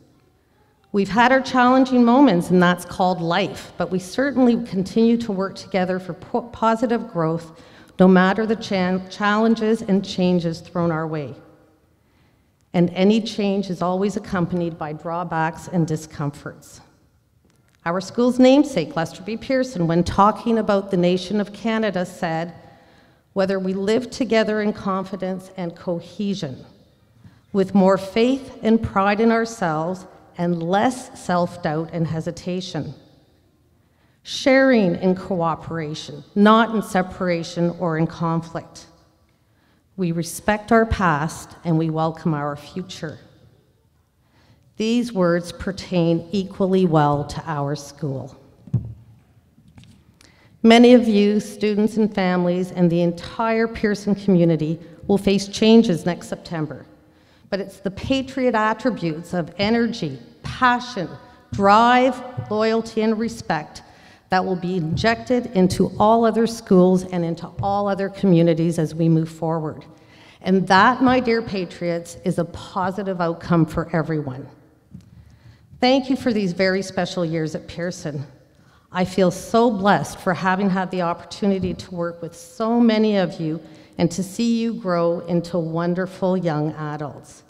We've had our challenging moments, and that's called life, but we certainly continue to work together for positive growth, no matter the challenges and changes thrown our way. And any change is always accompanied by drawbacks and discomforts. Our school's namesake, Lester B. Pearson, when talking about the nation of Canada, said, "Whether we live together in confidence and cohesion, with more faith and pride in ourselves and less self-doubt and hesitation. Sharing in cooperation, not in separation or in conflict. We respect our past and we welcome our future." These words pertain equally well to our school. Many of you, students and families, and the entire Pearson community will face changes next September. But it's the patriot attributes of energy, passion, drive, loyalty, and respect that will be injected into all other schools and into all other communities as we move forward. And that, my dear patriots, is a positive outcome for everyone. Thank you for these very special years at Pearson. I feel so blessed for having had the opportunity to work with so many of you and to see you grow into wonderful young adults.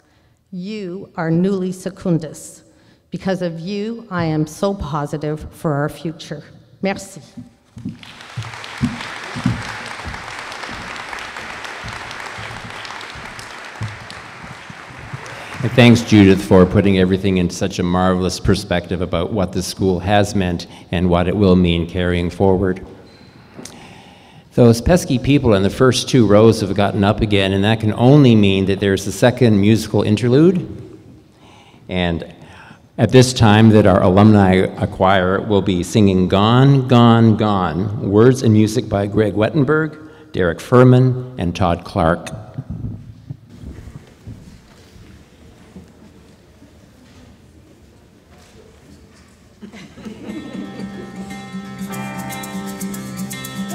You are nulli secundus. Because of you, I am so positive for our future. Merci. And thanks, Judith, for putting everything in such a marvelous perspective about what the school has meant and what it will mean carrying forward. Those pesky people in the first two rows have gotten up again, and that can only mean that there's a second musical interlude. And at this time that our alumni choir will be singing Gone, Gone, Gone, words and music by Greg Wettenberg, Derek Furman, and Todd Clark.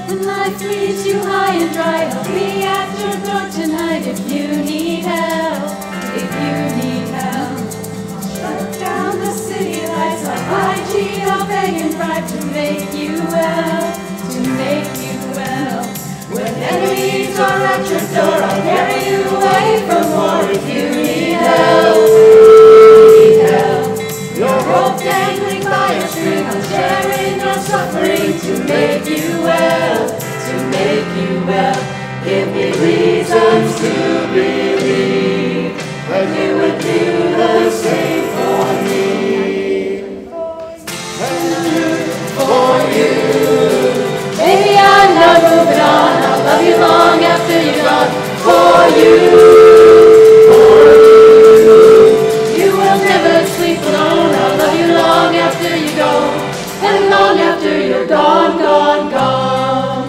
When life leaves you high and dry, I'll be at your door tonight if you need help, if you need help. Shut down the city lights, I'll buy, cheat, I'll beg and bribe to make you well, to make you well. When enemies are at your door, I'll carry you away from war if you need help, need help. Your rope dangling by a string, I'm sharing your suffering to make you well, to make you well. Give me reasons to believe that you would do the same for me. For you. Baby, I'm not moving on, I'll love you long after you're gone. For you, for you. You will never sleep alone, I'll love you long after you go, and long after you're gone, gone, gone.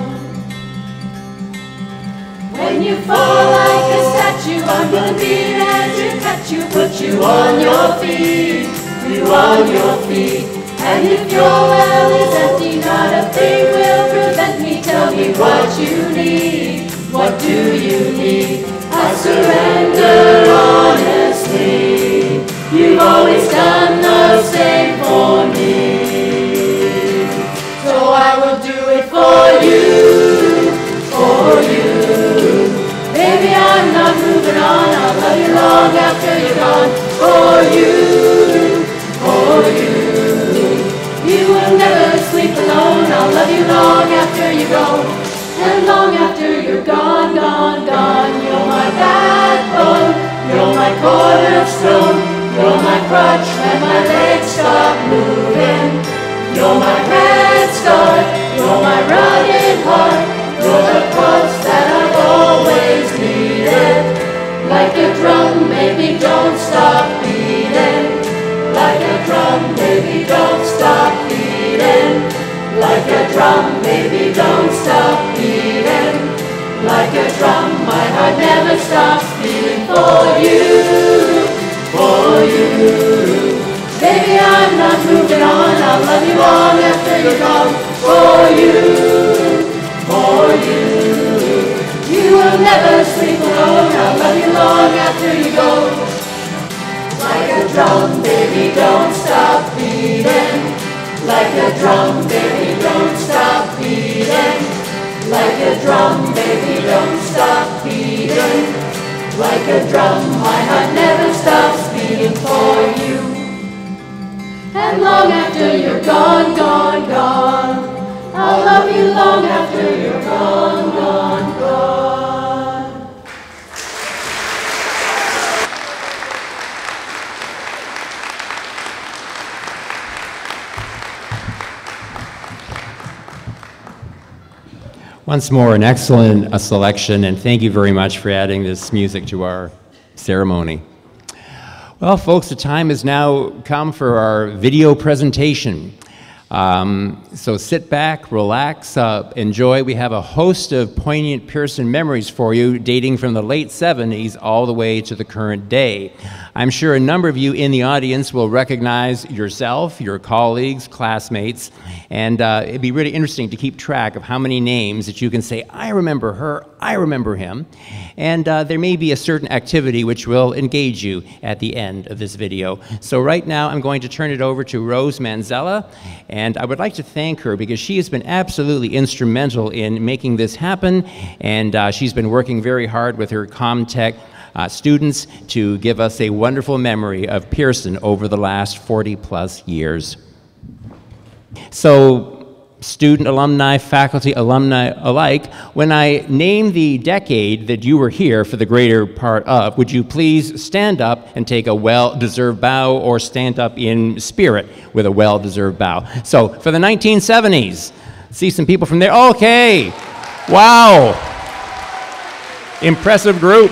When you fall like a statue, I'm gonna be there to catch you, put you on your feet, you on your feet. And if your well is empty, not a thing will prevent me. Tell me what you need, what do you need? I surrender honestly. You've always done the same for me. So I will do it for you, for you. Baby, I'm not moving on, I'll love you long after you're gone. For you, for you. You will never sleep alone, I'll love you long after you go, and long after you're gone, gone, gone. You're my backbone, you're my cornerstone, you're my crutch when my legs stop moving. You're my red star, you're my running heart, you're the pulse that I've always needed. Like a drum, baby, don't stop beating. Like a drum, baby, don't stop beating. Like a drum, baby, don't stop beating. Like a drum, my heart never stops beating for you, for you. Baby, I'm not moving on, I'll love you long after you're gone. For you, for you. You will never sleep alone, I'll love you long after you go. Like a drum, baby, don't stop beating. Like a drum, baby, don't stop beating. Like a drum, baby, don't stop beating. Like a drum, my heart never stops beating for you. And long after you're gone, gone, gone, I'll love you long after you're gone, gone, gone. Once more, an excellent selection, and thank you very much for adding this music to our ceremony. Well, folks, the time has now come for our video presentation. So sit back, relax, enjoy. We have a host of poignant Pearson memories for you, dating from the late 70s all the way to the current day. I'm sure a number of you in the audience will recognize yourself, your colleagues, classmates, and it'd be really interesting to keep track of how many names that you can say, I remember her, I remember him. And there may be a certain activity which will engage you at the end of this video. So right now I'm going to turn it over to Rose Manzella, and I would like to thank her because she has been absolutely instrumental in making this happen, and she's been working very hard with her ComTech students to give us a wonderful memory of Pearson over the last 40+ years. So, student, alumni, faculty, alumni alike, when I name the decade that you were here for the greater part of, would you please stand up and take a well-deserved bow, or stand up in spirit with a well-deserved bow? So, for the 1970s, see some people from there. Okay, wow, impressive group.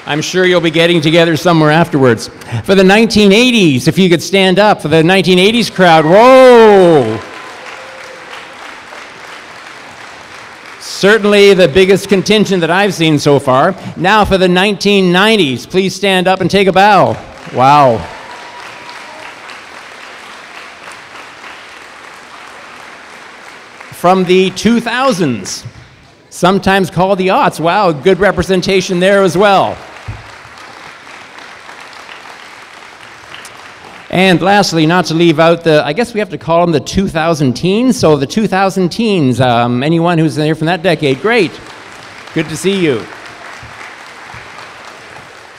I'm sure you'll be getting together somewhere afterwards. For the 1980s, if you could stand up for the 1980s crowd, whoa! Certainly the biggest contingent that I've seen so far. Now for the 1990s, please stand up and take a bow. Wow. From the 2000s, sometimes called the aughts. Wow, good representation there as well. And lastly, not to leave out the, I guess we have to call them the 2000 teens. So the 2000 teens, anyone who's there from that decade, great. Good to see you.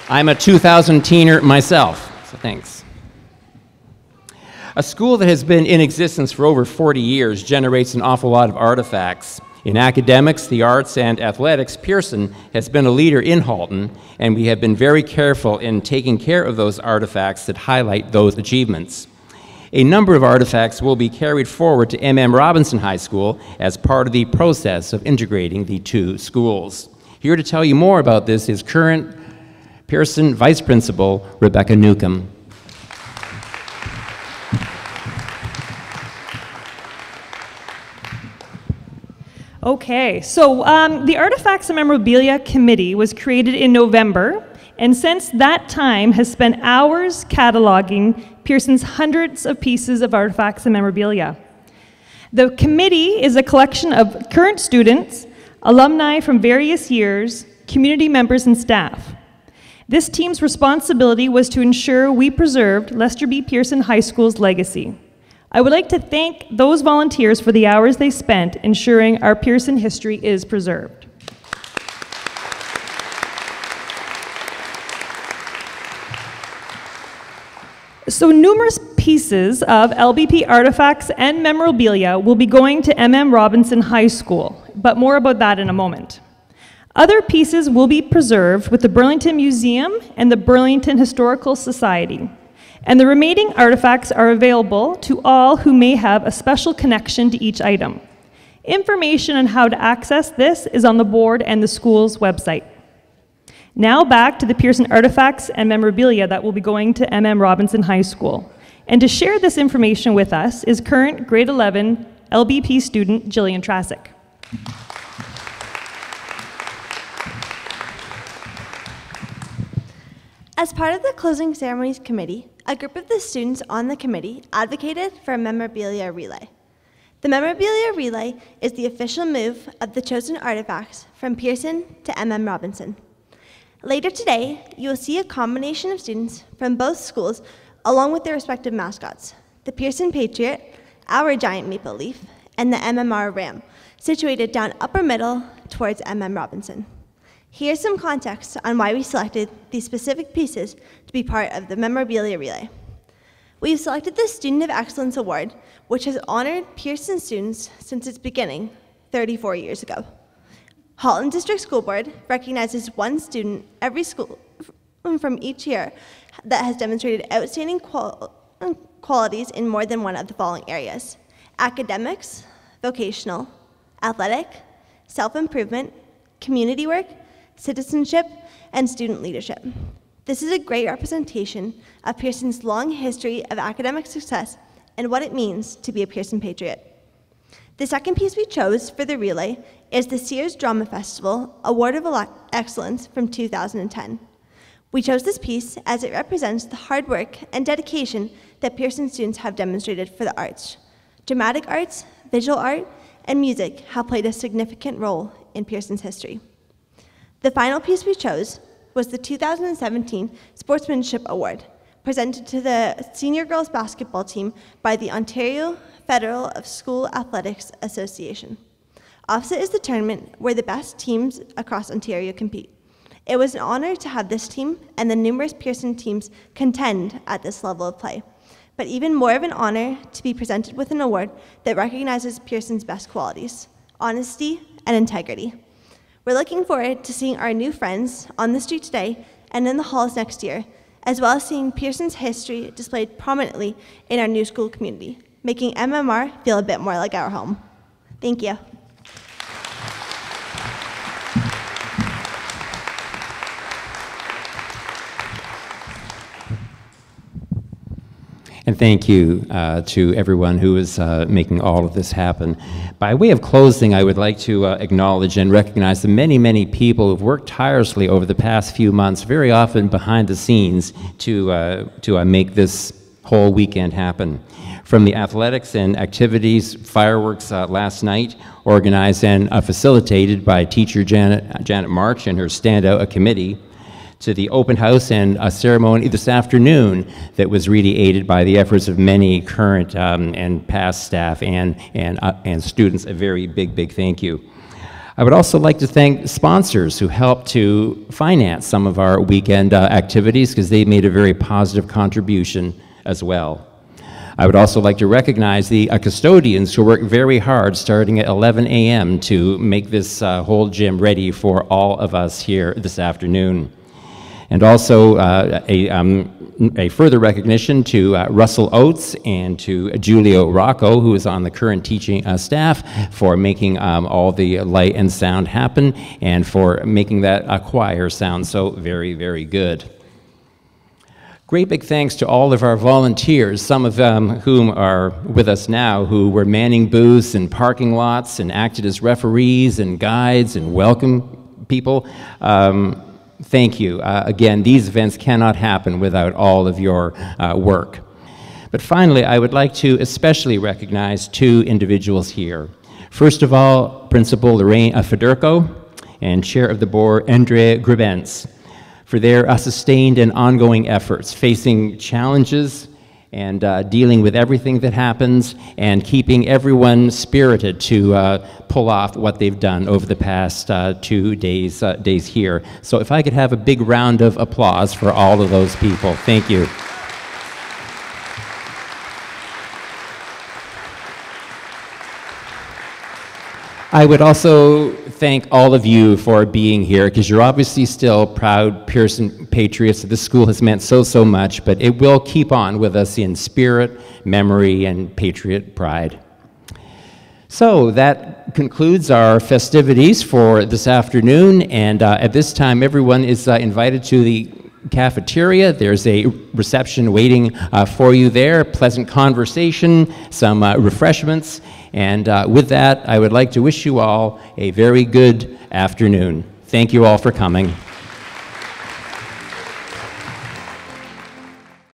I'm a 2000 teener myself, so thanks. A school that has been in existence for over 40 years generates an awful lot of artifacts. In academics, the arts, and athletics, Pearson has been a leader in Halton, and we have been very careful in taking care of those artifacts that highlight those achievements. A number of artifacts will be carried forward to M.M. Robinson High School as part of the process of integrating the two schools. Here to tell you more about this is current Pearson Vice Principal Rebecca Newcomb. Okay, so the Artifacts and Memorabilia Committee was created in November, and since that time has spent hours cataloging Pearson's hundreds of pieces of artifacts and memorabilia. The committee is a collection of current students, alumni from various years, community members, and staff. This team's responsibility was to ensure we preserved Lester B. Pearson High School's legacy. I would like to thank those volunteers for the hours they spent ensuring our Pearson history is preserved. So numerous pieces of LBP artifacts and memorabilia will be going to M.M. Robinson High School, but more about that in a moment. Other pieces will be preserved with the Burlington Museum and the Burlington Historical Society. And the remaining artifacts are available to all who may have a special connection to each item. Information on how to access this is on the board and the school's website. Now back to the Pearson artifacts and memorabilia that will be going to M.M. Robinson High School. And to share this information with us is current grade 11 LBP student Jillian Trasick. As part of the Closing Ceremonies Committee, a group of the students on the committee advocated for a memorabilia relay. The memorabilia relay is the official move of the chosen artifacts from Pearson to M.M. Robinson. Later today, you will see a combination of students from both schools along with their respective mascots, the Pearson Patriot, our giant maple leaf, and the MMR Ram, situated down upper middle towards M.M. Robinson. Here's some context on why we selected these specific pieces to be part of the memorabilia relay. We've selected the Student of Excellence Award, which has honored Pearson students since its beginning 34 years ago. Halton District School Board recognizes one student every school from each year that has demonstrated outstanding qualities in more than one of the following areas: academics, vocational, athletic, self-improvement, community work, citizenship, and student leadership. This is a great representation of Pearson's long history of academic success and what it means to be a Pearson Patriot. The second piece we chose for the relay is the Sears Drama Festival Award of Excellence from 2010. We chose this piece as it represents the hard work and dedication that Pearson students have demonstrated for the arts, dramatic arts, visual art, and music have played a significant role in Pearson's history. The final piece we chose was the 2017 Sportsmanship Award, presented to the senior girls basketball team by the Ontario Federal of School Athletics Association. OFSAA is the tournament where the best teams across Ontario compete. It was an honor to have this team and the numerous Pearson teams contend at this level of play, but even more of an honor to be presented with an award that recognizes Pearson's best qualities, honesty and integrity. We're looking forward to seeing our new friends on the street today and in the halls next year, as well as seeing Pearson's history displayed prominently in our new school community, making MMR feel a bit more like our home. Thank you. And thank you to everyone who is making all of this happen. By way of closing, I would like to acknowledge and recognize the many, many people who've worked tirelessly over the past few months, very often behind the scenes, to make this whole weekend happen. From the athletics and activities, fireworks last night, organized and facilitated by teacher Janet March and her standout committee, to the open house and a ceremony this afternoon that was really aided by the efforts of many current and past staff and students. A very big, big thank you. I would also like to thank sponsors who helped to finance some of our weekend activities, because they made a very positive contribution as well. I would also like to recognize the custodians who worked very hard starting at 11 a.m. to make this whole gym ready for all of us here this afternoon. And also a further recognition to Russell Oates and to Giulio Rocco, who is on the current teaching staff, for making all the light and sound happen and for making that choir sound so very, very good. Great big thanks to all of our volunteers, some of whom are with us now, who were manning booths and parking lots and acted as referees and guides and welcome people. Thank you. Again, these events cannot happen without all of your work. But finally, I would like to especially recognize two individuals here. First of all, Principal Lorraine Federico and Chair of the Board, Andrea Gribens, for their sustained and ongoing efforts, facing challenges and dealing with everything that happens and keeping everyone spirited to pull off what they've done over the past 2 days here. So if I could have a big round of applause for all of those people. Thank you. I would also thank all of you for being here, because you're obviously still proud Pearson patriots. This school has meant so, so much, but it will keep on with us in spirit, memory, and patriot pride. So that concludes our festivities for this afternoon, and at this time everyone is invited to the cafeteria. There's a reception waiting for you there, pleasant conversation, some refreshments, and with that I would like to wish you all a very good afternoon. Thank you all for coming.